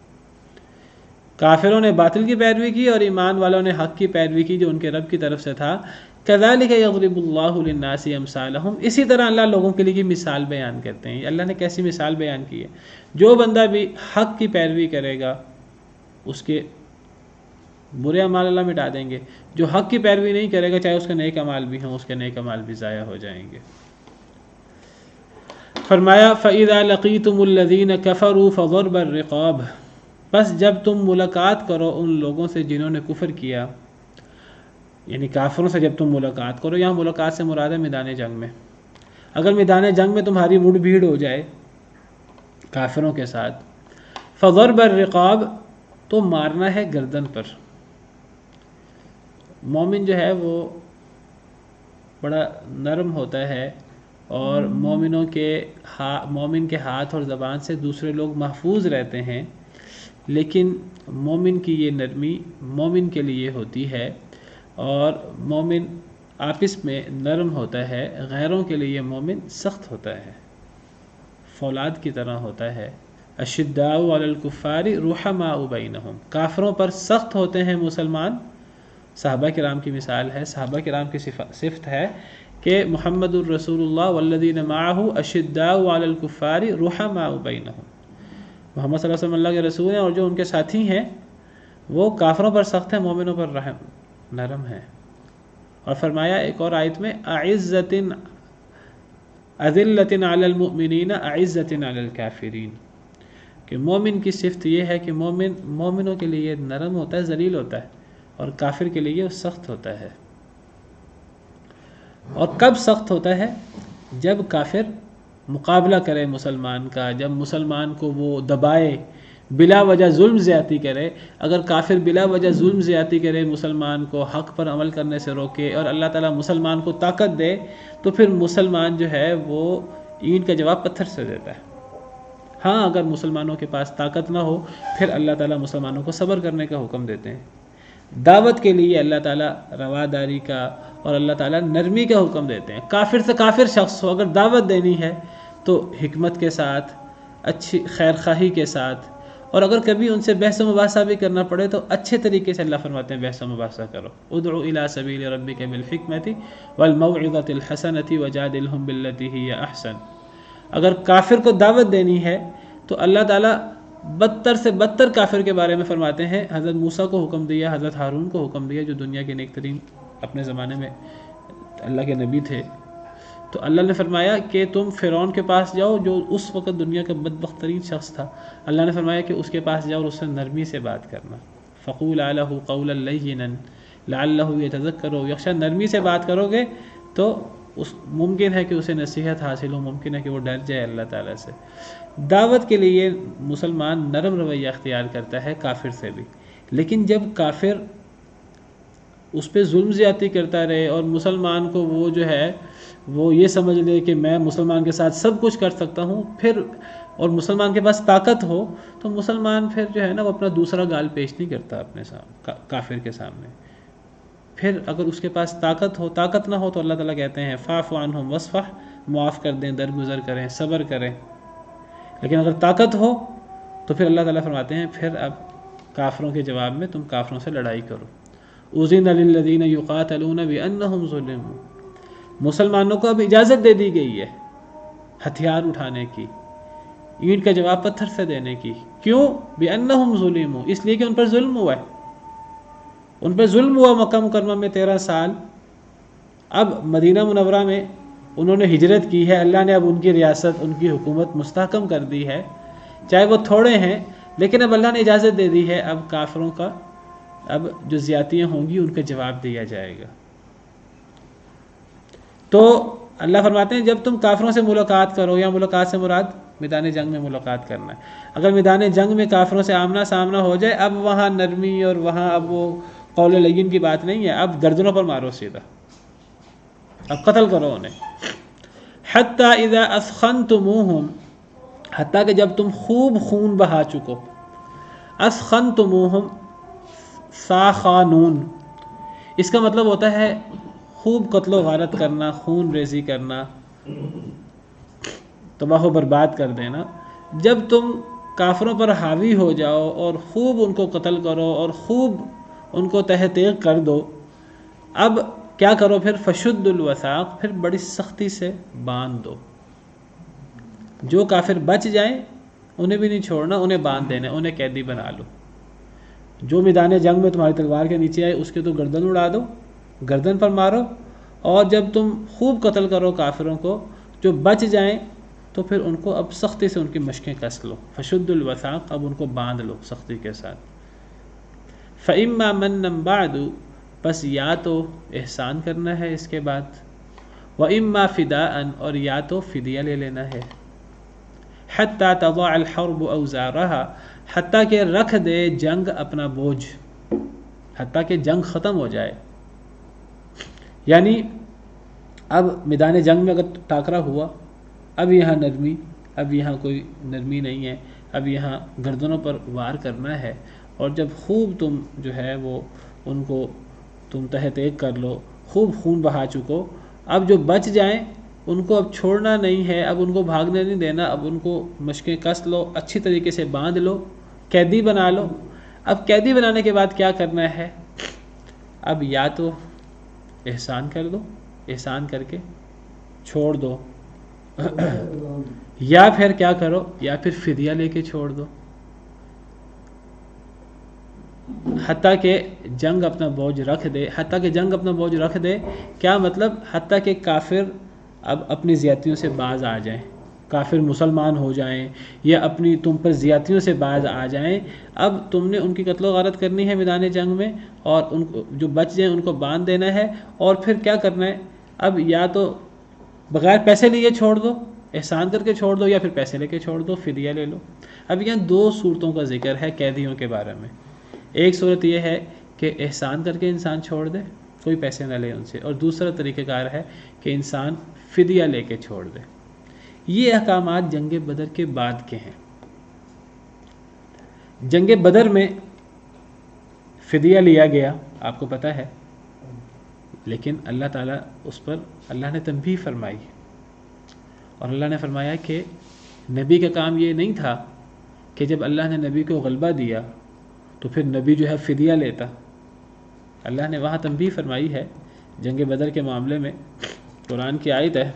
کافروں نے باطل کی پیروی کی اور ایمان والوں نے حق کی پیروی کی جو ان کے رب کی طرف سے تھا. كَذَلِكَ يَضْرِبُ اللَّهُ لِلنَّاسِ أَمْثَالَهُمْ، اسی طرح اللہ لوگوں کے لیے مثال بیان کرتے ہیں. اللہ نے کیسی مثال بیان کی ہے؟ جو بندہ بھی حق کی پیروی کرے گا اس کے برے اعمال اللہ مٹا دیں گے، جو حق کی پیروی نہیں کرے گا چاہے اس کے نیک اعمال بھی ہوں، اس کے نیک اعمال بھی ضائع ہو جائیں گے. فرمایا فَإِذَا لَقِيتُمُ الَّذِينَ كَفَرُوا فَضَرْبَ الرِّقَابِ، بس جب تم ملاقات کرو ان لوگوں سے جنہوں نے کفر کیا، یعنی کافروں سے جب تم ملاقات کرو، یہاں ملاقات سے مراد ہے میدان جنگ میں. اگر میدان جنگ میں تمہاری مڑ بھیڑ ہو جائے کافروں کے ساتھ، فَضَرْبَ الرِّقَابِ، تو مارنا ہے گردن پر. مومن جو ہے وہ بڑا نرم ہوتا ہے اور مومن کے ہاتھ اور زبان سے دوسرے لوگ محفوظ رہتے ہیں، لیکن مومن کی یہ نرمی مومن کے لیے ہوتی ہے، اور مومن آپس میں نرم ہوتا ہے، غیروں کے لیے مومن سخت ہوتا ہے. فولاد کی طرح ہوتا ہے. اشداء علی الکفار رحماء بینہم، کافروں پر سخت ہوتے ہیں مسلمان. صحابہ کرام کی مثال ہے، صحابہ کرام کی صفت ہے کہ محمد الرسول اللہ والذین معہ اشداء علی الکفار رحماء بینہم. محمد صلی اللہ علیہ وسلم اللہ کے رسول ہیں اور جو ان کے ساتھی ہیں وہ کافروں پر سخت ہیں، مومنوں پر نرم ہیں. اور فرمایا ایک اور آیت میں اعزۃ اذلۃ علی المؤمنین اعزۃ علی الکافرین، کہ مومن کی صفت یہ ہے کہ مومنوں کے لیے نرم ہوتا ہے، ذلیل ہوتا ہے، اور کافر کے لیے وہ سخت ہوتا ہے. اور کب سخت ہوتا ہے؟ جب کافر مقابلہ کرے مسلمان کا، جب مسلمان کو وہ دبائے، بلا وجہ ظلم زیادتی کرے. اگر کافر بلا وجہ ظلم زیادتی کرے، مسلمان کو حق پر عمل کرنے سے روکے، اور اللہ تعالیٰ مسلمان کو طاقت دے، تو پھر مسلمان جو ہے وہ اینٹ کا جواب پتھر سے دیتا ہے. ہاں اگر مسلمانوں کے پاس طاقت نہ ہو، پھر اللہ تعالیٰ مسلمانوں کو صبر کرنے کا حکم دیتے ہیں. دعوت کے لیے اللہ تعالیٰ رواداری کا اور اللہ تعالیٰ نرمی کا حکم دیتے ہیں. کافر سے کافر شخص ہو، اگر دعوت دینی ہے تو حکمت کے ساتھ، اچھی خیر خواہی کے ساتھ، اور اگر کبھی ان سے بحث و مباحثہ بھی کرنا پڑے تو اچھے طریقے سے. اللہ فرماتے ہیں بحث و مباحثہ کرو. ادعو الی سبیل ربک بالحکمۃ والموعظۃ الحسنۃ وجادلہم باللتی ہی احسن. اگر کافر کو دعوت دینی ہے تو اللہ تعالیٰ بدتر سے بدتر کافر کے بارے میں فرماتے ہیں. حضرت موسیٰ کو حکم دیا، حضرت ہارون کو حکم دیا، جو دنیا کے نیک ترین اپنے زمانے میں اللہ کے نبی تھے. تو اللہ نے فرمایا کہ تم فرعون کے پاس جاؤ، جو اس وقت دنیا کا بدبخت ترین شخص تھا. اللہ نے فرمایا کہ اس کے پاس جاؤ اور اس سے نرمی سے بات کرنا. فقولا لہ قولا لینا لعلہ یتذکر او یخشی. نرمی سے بات کرو گے تو ممکن ہے کہ اسے نصیحت حاصل ہو، ممکن ہے کہ وہ ڈر جائے اللہ تعالیٰ سے. دعوت کے لیے مسلمان نرم رویہ اختیار کرتا ہے کافر سے بھی. لیکن جب کافر اس پہ ظلم زیادتی کرتا رہے اور مسلمان کو وہ جو ہے وہ یہ سمجھ لے کہ میں مسلمان کے ساتھ سب کچھ کر سکتا ہوں، پھر اور مسلمان کے پاس طاقت ہو، تو مسلمان پھر جو ہے نا وہ اپنا دوسرا گال پیش نہیں کرتا اپنے کافر کے سامنے. پھر اگر اس کے پاس طاقت ہو، طاقت نہ ہو تو اللہ تعالیٰ کہتے ہیں فاعف عنہم واصفح، معاف کر دیں، درگزر کریں، صبر کریں. لیکن اگر طاقت ہو تو پھر اللہ تعالیٰ فرماتے ہیں پھر اب کافروں کے جواب میں تم کافروں سے لڑائی کرو. اذن للذین یقاتلون بانہم ظلموا. مسلمانوں کو اب اجازت دے دی گئی ہے ہتھیار اٹھانے کی، اینٹ کا جواب پتھر سے دینے کی. کیوں؟ بانہم ظلموا، اس لیے کہ ان پر ظلم ہوا ہے. ان پر ظلم ہوا مکہ مکرمہ میں 13 سال. اب مدینہ منورہ میں انہوں نے ہجرت کی ہے، اللہ نے اب ان کی ریاست، ان کی حکومت مستحکم کر دی ہے، چاہے وہ تھوڑے ہیں، لیکن اب اللہ نے اجازت دے دی ہے. اب کافروں کا اب جو زیادتیاں ہوں گی ان کا جواب دیا جائے گا. تو اللہ فرماتے ہیں جب تم کافروں سے ملاقات کرو، یا ملاقات سے مراد میدان جنگ میں ملاقات کرنا ہے. اگر میدان جنگ میں کافروں سے آمنا سامنا ہو جائے، اب وہاں نرمی اور وہاں اب وہ قول لین کی بات نہیں ہے، اب گردنوں پر مارو سیدھا، اب قتل کرو انہیں. حتی اذا اثخنتموہم، حتیٰ کہ جب تم خوب خون بہا چکو. اثخنتموہم ساخانون، اس کا مطلب ہوتا ہے خوب قتل و غارت کرنا، خون ریزی کرنا، تباہ و برباد کر دینا. جب تم کافروں پر حاوی ہو جاؤ اور خوب ان کو قتل کرو اور خوب ان کو تہ تیغ کر دو، اب کیا کرو پھر؟ فشد الوثاق، پھر بڑی سختی سے باندھ دو. جو کافر بچ جائیں انہیں بھی نہیں چھوڑنا، انہیں باندھ دینا، انہیں قیدی بنا لو. جو میدان جنگ میں تمہاری تلوار کے نیچے آئے اس کے تو گردن اڑا دو، گردن پر مارو. اور جب تم خوب قتل کرو کافروں کو، جو بچ جائیں تو پھر ان کو اب سختی سے ان کی مشقیں کس لو. فشد الوثاق، اب ان کو باندھ لو سختی کے ساتھ. فإما مَنًّا بَعْدُ، بس یا تو احسان کرنا ہے اس کے بعد، وإما فداءً، اور یا تو فدیہ لے لینا ہے. حتیٰ تضع الحرب اوزارها، حتیٰ کہ رکھ دے جنگ اپنا بوجھ، حتیٰ کہ جنگ ختم ہو جائے. یعنی اب میدان جنگ میں اگر ٹاکرا ہوا، اب یہاں نرمی، اب یہاں کوئی نرمی نہیں ہے، اب یہاں گردنوں پر وار کرنا ہے. اور جب خوب تم جو ہے وہ ان کو تم تہ تیغ کر لو، خوب خون بہا چکو، اب جو بچ جائیں ان کو اب چھوڑنا نہیں ہے، اب ان کو بھاگنے نہیں دینا، اب ان کو مشقیں کس لو، اچھی طریقے سے باندھ لو، قیدی بنا لو۔ اب قیدی بنانے کے بعد کیا کرنا ہے؟ اب یا تو احسان کر دو، احسان کر کے چھوڑ دو، یا پھر کیا کرو، یا پھر فدیہ لے کے چھوڑ دو، حتیٰ کہ جنگ اپنا بوجھ رکھ دے۔ حتیٰ کہ جنگ اپنا بوجھ رکھ دے کیا مطلب؟ حتیٰ کہ کافر اب اپنی زیادتیوں سے باز آ جائیں، کافر مسلمان ہو جائیں یا اپنی تم پر زیادتیوں سے باز آ جائیں، اب تم نے ان کی قتل و غارت کرنی ہے میدان جنگ میں، اور ان کو جو بچ جائیں ان کو باندھ دینا ہے، اور پھر کیا کرنا ہے؟ اب یا تو بغیر پیسے لیے چھوڑ دو، احسان کر کے چھوڑ دو، یا پھر پیسے لے کے چھوڑ دو، فدیہ لے لو۔ اب یہاں دو صورتوں کا ذکر ہے قیدیوں کے بارے میں۔ ایک صورت یہ ہے کہ احسان کر کے انسان چھوڑ دے، کوئی پیسے نہ لے ان سے، اور دوسرا طریقہ کار ہے کہ انسان فدیہ لے کے چھوڑ دے۔ یہ احکامات جنگ بدر کے بعد کے ہیں۔ جنگ بدر میں فدیہ لیا گیا، آپ کو پتہ ہے، لیکن اللہ تعالیٰ اس پر اللہ نے تنبیہ فرمائی، اور اللہ نے فرمایا کہ نبی کا کام یہ نہیں تھا کہ جب اللہ نے نبی کو غلبہ دیا تو پھر نبی جو ہے فدیہ لیتا۔ اللہ نے وہاں تنبیہ فرمائی ہے جنگ بدر کے معاملے میں، قرآن کی آیت ہے،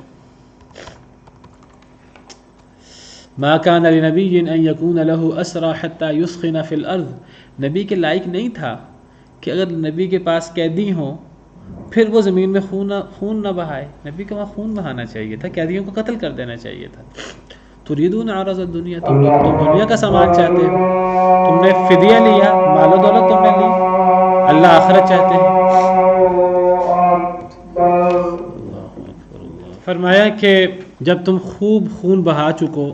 ما کان لنبی ان یکون له اسری حتی یثخن فی الارض۔ نبی کے لائق نہیں تھا کہ اگر نبی کے پاس قیدی ہوں پھر وہ زمین میں خون نہ بہائے۔ نبی کو وہاں خون بہانا چاہیے تھا، قیدیوں کو قتل کر دینا چاہیے تھا۔ تریدون عرض الدنیا، تم دنیا کا سامان چاہتے ہو، تم نے فدیہ لیا، مال و دولت تم نے لی، اللہ آخرت چاہتے ہیں۔ فرمایا کہ جب تم خوب خون بہا چکو،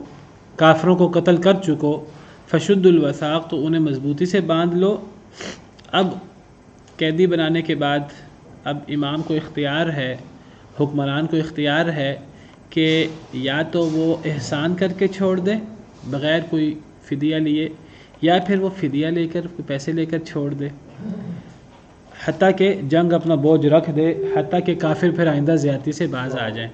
کافروں کو قتل کر چکو، فشد الوثاق، تو انہیں مضبوطی سے باندھ لو۔ اب قیدی بنانے کے بعد اب امام کو اختیار ہے، حکمران کو اختیار ہے کہ یا تو وہ احسان کر کے چھوڑ دے بغیر کوئی فدیہ لیے، یا پھر وہ فدیہ لے کر پیسے لے کر چھوڑ دے، حتیٰ کہ جنگ اپنا بوجھ رکھ دے، حتیٰ کہ کافر پھر آئندہ زیادتی سے باز آ جائیں۔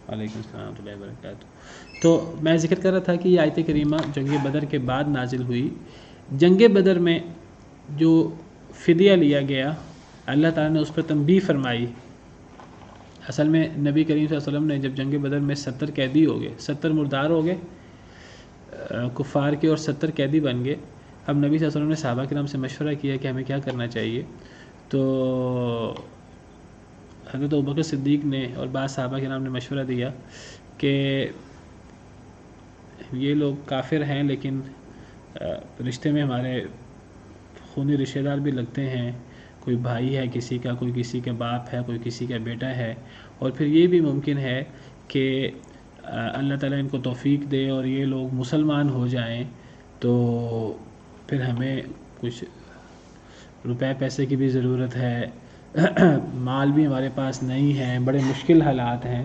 وعلیکم السلام ورحمۃ اللہ وبرکاتہ۔ تو میں ذکر کر رہا تھا کہ یہ آیت کریمہ جنگ بدر کے بعد نازل ہوئی۔ جنگ بدر میں جو فدیہ لیا گیا اللہ تعالیٰ نے اس پر تنبیہ فرمائی۔ اصل میں نبی کریم صلی اللہ علیہ وسلم نے جب جنگ بدر میں 70 قیدی ہو گئے، 70 مردار ہو گئے کفار کے، اور 70 قیدی بن گئے۔ اب نبی صلی اللہ علیہ وسلم نے صحابہ کرام سے مشورہ کیا کہ ہمیں کیا کرنا چاہیے، تو حضرت ابوبکر صدیق نے اور بعض صحابہ کرام نے مشورہ دیا کہ یہ لوگ کافر ہیں لیکن رشتے میں ہمارے خونی رشتہ دار بھی لگتے ہیں، کوئی بھائی ہے کسی کا، کوئی کسی کا باپ ہے، کوئی کسی کا بیٹا ہے، اور پھر یہ بھی ممکن ہے کہ اللہ تعالیٰ ان کو توفیق دے اور یہ لوگ مسلمان ہو جائیں، تو پھر ہمیں کچھ روپے پیسے کی بھی ضرورت ہے، مال بھی ہمارے پاس نہیں ہے، بڑے مشکل حالات ہیں،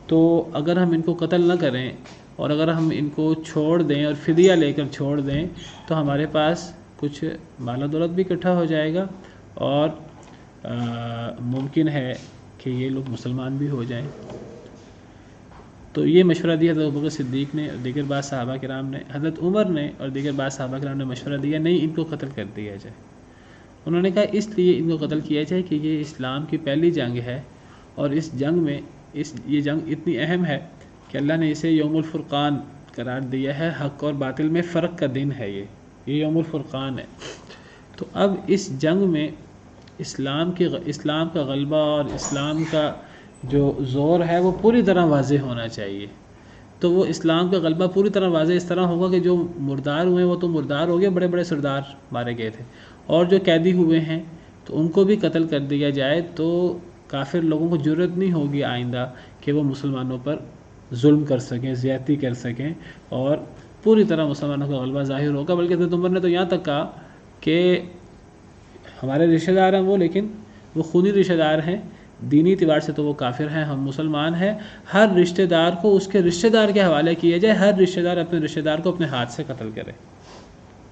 تو اگر ہم ان کو قتل نہ کریں اور اگر ہم ان کو چھوڑ دیں اور فدیہ لے کر چھوڑ دیں تو ہمارے پاس کچھ مال و دولت بھی اکٹھا ہو جائے گا، اور ممکن ہے کہ یہ لوگ مسلمان بھی ہو جائیں۔ تو یہ مشورہ دیا حضرت ابوبکر صدیق نے اور دیگر بعض صحابہ کرام نے۔ حضرت عمر نے اور دیگر بعض صحابہ کرام نے مشورہ دیا نہیں، ان کو قتل کر دیا جائے۔ انہوں نے کہا اس لیے ان کو قتل کیا جائے کہ یہ اسلام کی پہلی جنگ ہے، اور اس جنگ میں یہ جنگ اتنی اہم ہے کہ اللہ نے اسے یوم الفرقان قرار دیا ہے، حق اور باطل میں فرق کا دن ہے، یہ یوم الفرقان ہے۔ تو اب اس جنگ میں اسلام کا غلبہ اور اسلام کا جو زور ہے وہ پوری طرح واضح ہونا چاہیے۔ تو وہ اسلام کا غلبہ پوری طرح واضح اس طرح ہوگا کہ جو مردار ہوئے وہ تو مردار ہو گئے، بڑے بڑے سردار مارے گئے تھے، اور جو قیدی ہوئے ہیں تو ان کو بھی قتل کر دیا جائے، تو کافر لوگوں کو جرأت نہیں ہوگی آئندہ کہ وہ مسلمانوں پر ظلم کر سکیں، زیادتی کر سکیں، اور پوری طرح مسلمانوں کا غلبہ ظاہر ہوگا۔ بلکہ حضرت عمر نے تو یہاں تک کہا کہ ہمارے رشتہ دار ہیں وہ، لیکن وہ خونی رشتہ دار ہیں، دینی اعتبار سے تو وہ کافر ہیں، ہم مسلمان ہیں، ہر رشتہ دار کو اس کے رشتہ دار کے حوالے کیا جائے، ہر رشتہ دار اپنے رشتہ دار کو اپنے ہاتھ سے قتل کرے۔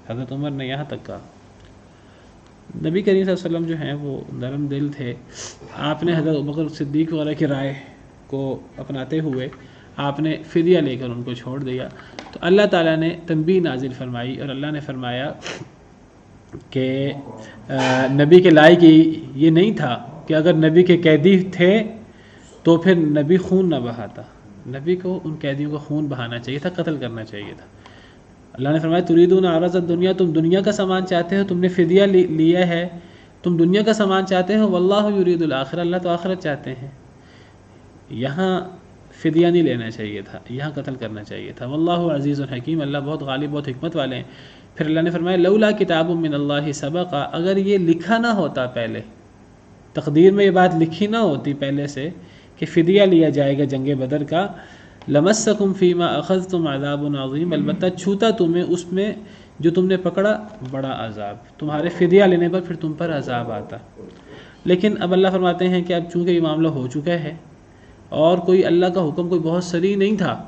حضرت عمر نے یہاں تک کہا۔ نبی کریم صلی اللہ علیہ وسلم جو ہیں وہ نرم دل تھے، آپ نے حضرت ابوبکر صدیق وغیرہ کی رائے کو اپناتے ہوئے آپ نے فدیہ لے کر ان کو چھوڑ دیا. تو اللہ تعالیٰ نے تنبیہ نازل فرمائی اور اللہ نے فرمایا کہ نبی کے لائق یہ نہیں تھا کہ اگر نبی کے قیدی تھے تو پھر نبی خون نہ بہاتا. نبی کو ان قیدیوں کا خون بہانا چاہیے تھا، قتل کرنا چاہیے تھا. اللہ نے فرمایا تریدون عرض الدنیا، تم دنیا کا سامان چاہتے ہو، تم نے فدیہ لیا ہے، تم دنیا کا سامان چاہتے ہو. واللہ یرید الآخرہ، اللہ تو آخرت چاہتے ہیں. یہاں فدیہ نہیں لینا چاہیے تھا، یہاں قتل کرنا چاہیے تھا. واللہ عزیز الحکیم، اللہ بہت غالب بہت حکمت والے ہیں. پھر اللہ نے فرمایا لولا کتاب من اللہ سبق، اگر یہ لکھا نہ ہوتا، پہلے تقدیر میں یہ بات لکھی نہ ہوتی پہلے سے کہ فدیہ لیا جائے گا جنگ بدر کا، لمسکم فیما اخذتم عذاب عظیم، البتہ چھوتا تمہیں اس میں جو تم نے پکڑا بڑا عذاب، تمہارے فدیہ لینے پر پھر تم پر عذاب آتا. لیکن اب اللہ فرماتے ہیں کہ اب چونکہ یہ معاملہ ہو چکا ہے اور کوئی اللہ کا حکم کوئی بہت صریح نہیں تھا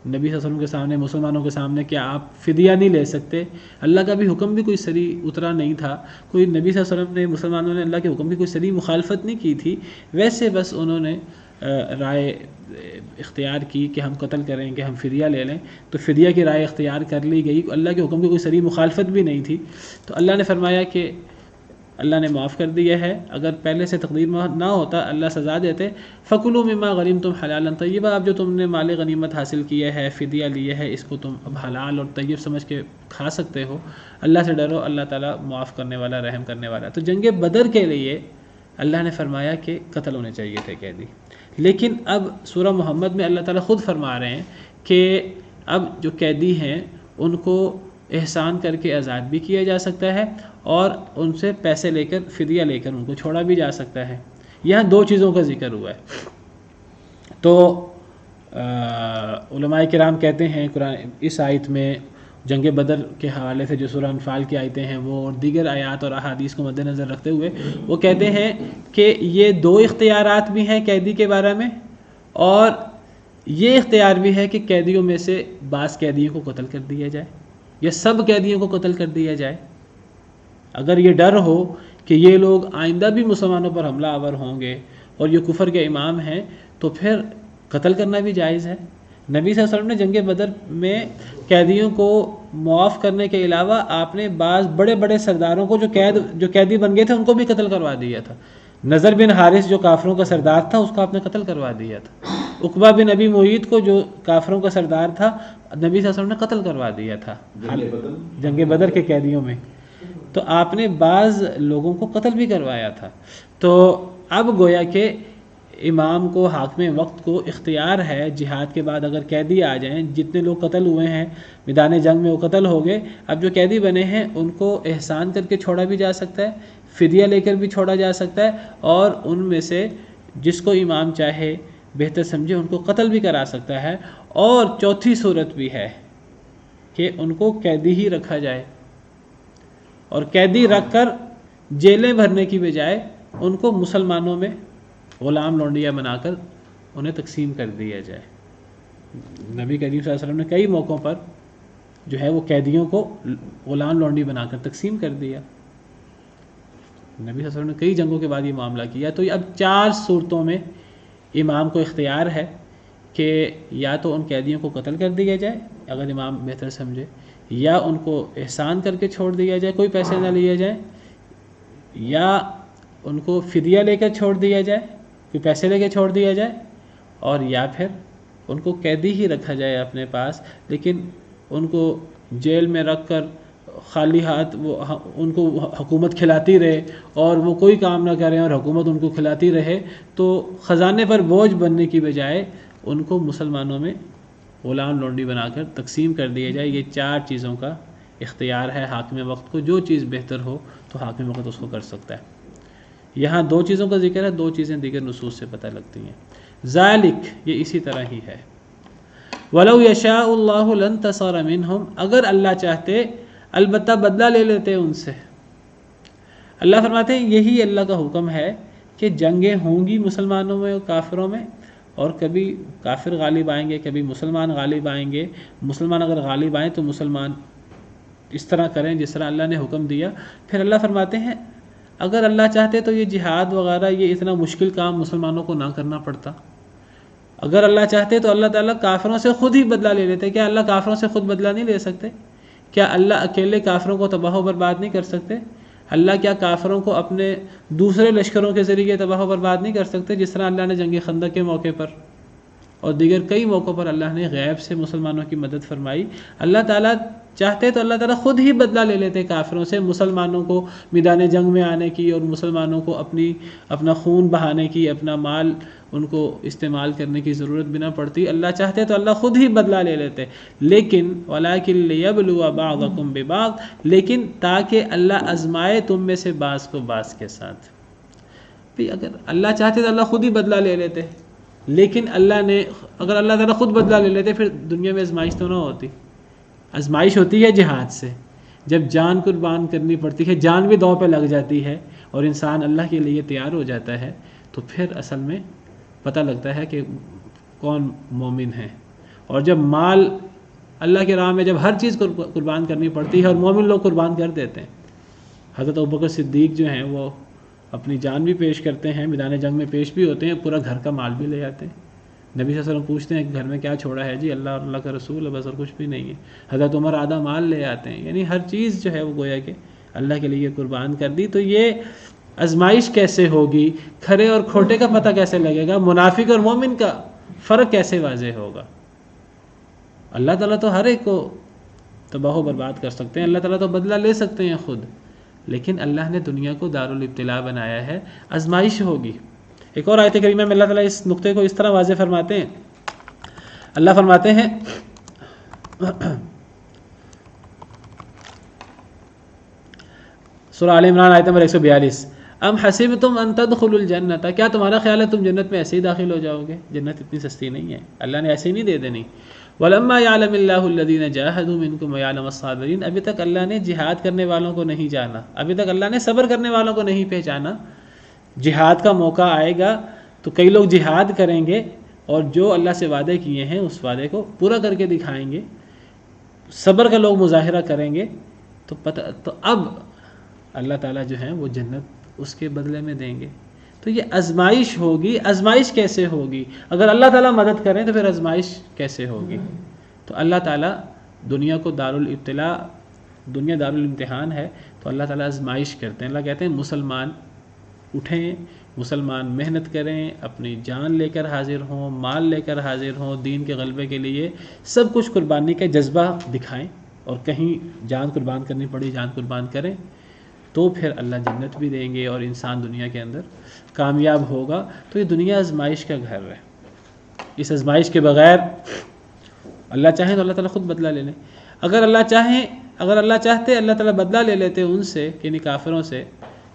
نبی صلی اللہ علیہ وسلم کے سامنے، مسلمانوں کے سامنے کہ آپ فدیہ نہیں لے سکتے، اللہ کا بھی حکم بھی کوئی صریح اترا نہیں تھا، کوئی نبی صلی اللہ علیہ وسلم نے مسلمانوں نے اللہ کے حکم کی کوئی صریح مخالفت نہیں کی تھی. ویسے بس انہوں نے رائے اختیار کی کہ ہم قتل کریں کہ ہم فدیہ لے لیں، تو فدیہ کی رائے اختیار کر لی گئی. اللہ کے حکم کی کوئی صریح مخالفت بھی نہیں تھی. تو اللہ نے فرمایا کہ اللہ نے معاف کر دیا ہے، اگر پہلے سے تقدیر نہ ہوتا اللہ سزا دیتے. فکلوا مما غنمتم حلالا طیبا، اب جو تم نے مال غنیمت حاصل کیا ہے، فدیہ لیا ہے، اس کو تم اب حلال اور طیب سمجھ کے کھا سکتے ہو. اللہ سے ڈرو، اللہ تعالیٰ معاف کرنے والا رحم کرنے والا. تو جنگ بدر کے لیے اللہ نے فرمایا کہ قتل ہونے چاہیے تھے قیدی. لیکن اب سورہ محمد میں اللہ تعالیٰ خود فرما رہے ہیں کہ اب جو قیدی ہیں ان کو احسان کر کے آزاد بھی کیا جا سکتا ہے اور ان سے پیسے لے کر فدیہ لے کر ان کو چھوڑا بھی جا سکتا ہے. یہاں دو چیزوں کا ذکر ہوا ہے. تو علماء کرام کہتے ہیں قرآن اس آیت میں جنگ بدر کے حوالے سے جو سورہ انفال کی آیتیں ہیں وہ اور دیگر آیات اور احادیث کو مد نظر رکھتے ہوئے وہ کہتے ہیں کہ یہ دو اختیارات بھی ہیں قیدی کے بارے میں، اور یہ اختیار بھی ہے کہ قیدیوں میں سے بعض قیدیوں کو قتل کر دیا جائے یا سب قیدیوں کو قتل کر دیا جائے. اگر یہ ڈر ہو کہ یہ لوگ آئندہ بھی مسلمانوں پر حملہ آور ہوں گے اور یہ کفر کے امام ہیں تو پھر قتل کرنا بھی جائز ہے. نبی صلی اللہ علیہ وسلم نے جنگ بدر میں قیدیوں کو معاف کرنے کے علاوہ آپ نے بعض بڑے بڑے سرداروں کو جو قیدی بن گئے تھے ان کو بھی قتل کروا دیا تھا. نضر بن حارث جو کافروں کا سردار تھا اس کو آپ نے قتل کروا دیا تھا. عقبہ بن ابی معیط کو جو کافروں کا سردار تھا نبی صلی اللہ علیہ وسلم نے قتل کروا دیا تھا جنگ بدر کے قیدیوں میں. تو آپ نے بعض لوگوں کو قتل بھی کروایا تھا. تو اب گویا کہ امام کو حاکم وقت کو اختیار ہے جہاد کے بعد اگر قیدی آ جائیں، جتنے لوگ قتل ہوئے ہیں میدان جنگ میں وہ قتل ہو گئے، اب جو قیدی بنے ہیں ان کو احسان کر کے چھوڑا بھی جا سکتا ہے، فدیہ لے کر بھی چھوڑا جا سکتا ہے، اور ان میں سے جس کو امام چاہے بہتر سمجھے ان کو قتل بھی کرا سکتا ہے. اور چوتھی صورت بھی ہے کہ ان کو قیدی ہی رکھا جائے اور قیدی رکھ کر جیلیں بھرنے کی بجائے ان کو مسلمانوں میں غلام لونڈیا بنا کر انہیں تقسیم کر دیا جائے. نبی کریم صلی اللہ علیہ وسلم نے کئی موقعوں پر جو ہے وہ قیدیوں کو غلام لونڈی بنا کر تقسیم کر دیا. نبی صلی اللہ علیہ وسلم نے کئی جنگوں کے بعد یہ معاملہ کیا. تو اب 4 صورتوں میں امام کو اختیار ہے کہ یا تو ان قیدیوں کو قتل کر دیا جائے اگر امام بہتر سمجھے، یا ان کو احسان کر کے چھوڑ دیا جائے، کوئی پیسے نہ لیے جائیں، یا ان کو فدیہ لے کر چھوڑ دیا جائے، کوئی پیسے لے کے چھوڑ دیا جائے، اور یا پھر ان کو قیدی ہی رکھا جائے اپنے پاس، لیکن ان کو جیل میں رکھ کر خالی ہاتھ ان کو حکومت کھلاتی رہے اور وہ کوئی کام نہ کریں اور حکومت ان کو کھلاتی رہے، تو خزانے پر بوجھ بننے کی بجائے ان کو مسلمانوں میں غلام لونڈی بنا کر تقسیم کر دیا جائے. یہ 4 چیزوں کا اختیار ہے حاکم وقت کو، جو چیز بہتر ہو تو حاکم وقت اس کو کر سکتا ہے. یہاں 2 چیزوں کا ذکر ہے، 2 چیزیں دیگر نصوص سے پتہ لگتی ہیں. ذالک، یہ اسی طرح ہی ہے. وَلَوْ يَشَاءُ اللَّهُ لَانْتَصَرَ مِنْهُمْ، اگر اللہ چاہتے البتہ بدلہ لے لیتے ان سے. اللہ فرماتے ہیں یہی اللہ کا حکم ہے کہ جنگیں ہوں گی مسلمانوں میں اور کافروں میں، اور کبھی کافر غالب آئیں گے، کبھی مسلمان غالب آئیں گے. مسلمان اگر غالب آئیں تو مسلمان اس طرح کریں جس طرح اللہ نے حکم دیا. پھر اللہ فرماتے ہیں اگر اللہ چاہتے تو یہ جہاد وغیرہ یہ اتنا مشکل کام مسلمانوں کو نہ کرنا پڑتا، اگر اللہ چاہتے تو اللہ تعالیٰ کافروں سے خود ہی بدلہ لے لیتے. کیا اللہ کافروں سے خود بدلہ نہیں لے سکتے؟ کیا اللہ اکیلے کافروں کو تباہ و برباد نہیں کر سکتے؟ اللہ کیا کافروں کو اپنے دوسرے لشکروں کے ذریعے تباہ و برباد نہیں کر سکتے؟ جس طرح اللہ نے جنگ خندق کے موقع پر اور دیگر کئی موقعوں پر اللہ نے غیب سے مسلمانوں کی مدد فرمائی. اللہ تعالیٰ چاہتے تو اللہ تعالیٰ خود ہی بدلہ لے لیتے کافروں سے، مسلمانوں کو میدان جنگ میں آنے کی اور مسلمانوں کو اپنا خون بہانے کی، اپنا مال ان کو استعمال کرنے کی ضرورت بھی نہ پڑتی. اللہ چاہتے تو اللہ خود ہی بدلہ لے لیتے، لیکن وَلَٰكِن لِيَبْلُوَ بَعْضَكُم بِبَعْضٍ، لیکن تاکہ اللہ آزمائے تم میں سے بعض کو بعض کے ساتھ. بھی اگر اللہ چاہتے تو اللہ خود ہی بدلہ لے لیتے، لیکن اگر اللہ تعالیٰ خود بدلہ لے لیتے پھر دنیا میں آزمائش تو نہ ہوتی. آزمائش ہوتی ہے جہاد سے، جب جان قربان کرنی پڑتی ہے، جان بھی دو پہ لگ جاتی ہے اور انسان اللہ کے لیے تیار ہو جاتا ہے، تو پھر اصل میں پتہ لگتا ہے کہ کون مومن ہے. اور جب مال اللہ کے راہ میں جب ہر چیز قربان کرنی پڑتی ہے اور مومن لوگ قربان کر دیتے ہیں. حضرت ابوبکر صدیق جو ہیں وہ اپنی جان بھی پیش کرتے ہیں، میدان جنگ میں پیش بھی ہوتے ہیں، پورا گھر کا مال بھی لے آتے ہیں. نبی صلی اللہ علیہ وسلم پوچھتے ہیں کہ گھر میں کیا چھوڑا ہے؟ جی اللہ اور اللہ کا رسول ہے بس، اور کچھ بھی نہیں ہے. حضرت عمر آدھا مال لے آتے ہیں. یعنی ہر چیز جو ہے وہ گویا کہ اللہ کے لیے قربان کر دی. تو یہ آزمائش کیسے ہوگی؟ کھرے اور کھوٹے کا پتہ کیسے لگے گا؟ منافق اور مومن کا فرق کیسے واضح ہوگا؟ اللہ تعالیٰ تو ہر ایک کو تباہ و برباد کر سکتے ہیں، اللہ تعالیٰ تو بدلہ لے سکتے ہیں خود، لیکن اللہ نے دنیا کو دارالابتلاء بنایا ہے، آزمائش ہوگی. ایک اور آیت کریمہ میں اللہ تعالیٰ اس نقطے کو اس طرح واضح فرماتے ہیں. اللہ فرماتے ہیں سورہ آل عمران آیت نمبر 142، ام حسبتم ان تدخلوا الجنۃ، کیا تمہارا خیال ہے تم جنت میں ایسے ہی داخل ہو جاؤ گے؟ جنت اتنی سستی نہیں ہے، اللہ نے ایسے ہی نہیں دے دینی. وَلَمَّا يَعْلَمِ اللَّهُ الَّذِينَ جَاهَدُوا مِنكُمْ وَيَعْلَمَ الصَّابِرِينَ، ابھی تک اللہ نے جہاد کرنے والوں کو نہیں جانا، ابھی تک اللہ نے صبر کرنے والوں کو نہیں پہچانا. جہاد کا موقع آئے گا تو کئی لوگ جہاد کریں گے اور جو اللہ سے وعدے کیے ہیں اس وعدے کو پورا کر کے دکھائیں گے، صبر کا لوگ مظاہرہ کریں گے، تو اب اللہ تعالیٰ جو ہے وہ جنت اس کے بدلے میں دیں گے. تو یہ آزمائش ہوگی. آزمائش کیسے ہوگی؟ اگر اللہ تعالیٰ مدد کریں تو پھر آزمائش کیسے ہوگی؟ تو اللہ تعالیٰ دنیا کو دارالابتلاء، دنیا دارالامتحان ہے، تو اللہ تعالیٰ آزمائش کرتے ہیں. اللہ کہتے ہیں مسلمان اٹھیں، مسلمان محنت کریں، اپنی جان لے کر حاضر ہوں، مال لے کر حاضر ہوں، دین کے غلبے کے لیے سب کچھ قربانی کا جذبہ دکھائیں، اور کہیں جان قربان کرنی پڑی جان قربان کریں، تو پھر اللہ جنت بھی دیں گے اور انسان دنیا کے اندر کامیاب ہوگا. تو یہ دنیا آزمائش کا گھر ہے. اس آزمائش کے بغیر اللہ چاہیں تو اللہ تعالیٰ خود بدلہ لے لیں. اگر اللہ چاہتے اللہ تعالیٰ بدلہ لے لیتے ان سے، یعنی کافروں سے،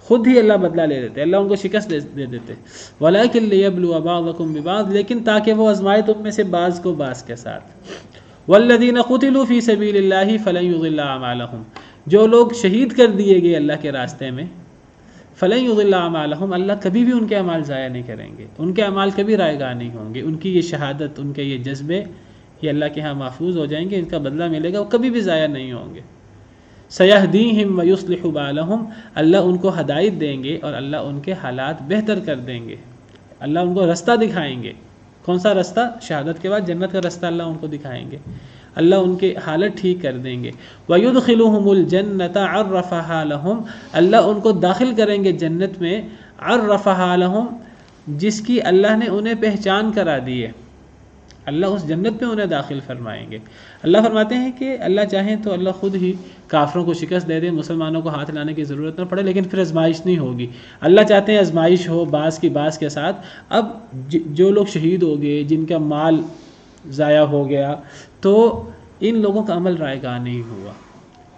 خود ہی اللہ بدلہ لے لیتے، اللہ ان کو شکست دے دیتے. وَلَٰكِن لِيَبْلُوَ بَعْضَكُم بِبَعْضٍ، لیکن تاکہ وہ آزمائے تم میں سے بعض کو بعض کے ساتھ. وَالَّذِينَ قُتِلُوا فِي سَبِيلِ اللَّهِ فَلَن يُضِلَّ أَعْمَالَهُم، جو لوگ شہید کر دیے گئے اللہ کے راستے میں، فَلَن يُضِلَّ أَعْمَالَهُم، اللہ کبھی بھی ان کے اعمال ضائع نہیں کریں گے، ان کے اعمال کبھی رائے گاہ نہیں ہوں گے. ان کی یہ شہادت، ان کے یہ جذبے، یہ اللہ کے ہاں محفوظ ہو جائیں گے، ان کا بدلہ ملے گا، وہ کبھی بھی ضائع نہیں ہوں گے. سَيَهْدِيهِمْ وَيُصْلِحُ بَالَهُمْ، اللہ ان کو ہدایت دیں گے اور اللہ ان کے حالات بہتر کر دیں گے. اللہ ان کو رستہ دکھائیں گے. کون سا رستہ؟ شہادت کے بعد جنت کا رستہ اللہ ان کو دکھائیں گے. اللہ ان کے حالت ٹھیک کر دیں گے. وَيُدْخِلُهُمُ الْجَنَّةَ عَرَّفَهَا لَهُمْ، اللہ ان کو داخل کریں گے جنت میں، عَرَّفَهَا لَهُمْ، جس کی اللہ نے انہیں پہچان کرا دی ہے. اللہ اس جنت میں انہیں داخل فرمائیں گے. اللہ فرماتے ہیں کہ اللہ چاہیں تو اللہ خود ہی کافروں کو شکست دے دے، مسلمانوں کو ہاتھ لانے کی ضرورت نہ پڑے، لیکن پھر آزمائش نہیں ہوگی. اللہ چاہتے ہیں آزمائش ہو بعض کی بعض کے ساتھ. اب جو لوگ شہید ہو گئے، جن کا مال ضائع ہو گیا، تو ان لوگوں کا عمل رائے گاہ نہیں ہوا.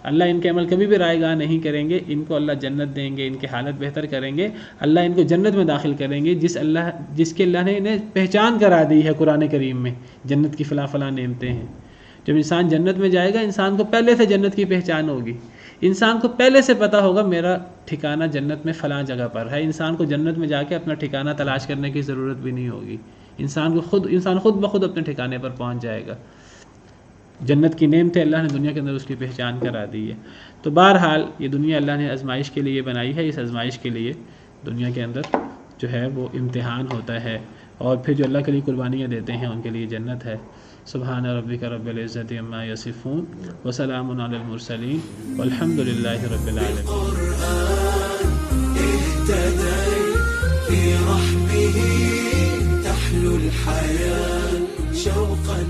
اللہ ان کے عمل کبھی بھی رائے گاہ نہیں کریں گے. ان کو اللہ جنت دیں گے، ان کی حالت بہتر کریں گے. اللہ ان کو جنت میں داخل کریں گے جس کے اللہ نے انہیں پہچان کرا دی ہے قرآن کریم میں. جنت کی فلاں فلاں نعمتیں ہیں. جب انسان جنت میں جائے گا، انسان کو پہلے سے جنت کی پہچان ہوگی. انسان کو پہلے سے پتہ ہوگا میرا ٹھکانہ جنت میں فلاں جگہ پر ہے. انسان کو جنت میں جا کے اپنا ٹھکانہ تلاش کرنے کی ضرورت بھی نہیں ہوگی. انسان خود بخود اپنے ٹھکانے پر پہنچ جائے گا. جنت کی نعمتیں اللہ نے دنیا کے اندر اس کی پہچان کرا دی ہے. تو بہرحال یہ دنیا اللہ نے آزمائش کے لیے بنائی ہے. اس آزمائش کے لیے دنیا کے اندر جو ہے وہ امتحان ہوتا ہے، اور پھر جو اللہ کے لیے قربانیاں دیتے ہیں ان کے لیے جنت ہے۔ سبحان ربک رب العزت عما یصفون وسلام علی المرسلین والحمد للہ رب العالمین۔ في رحبه تحلو الحياة شوقا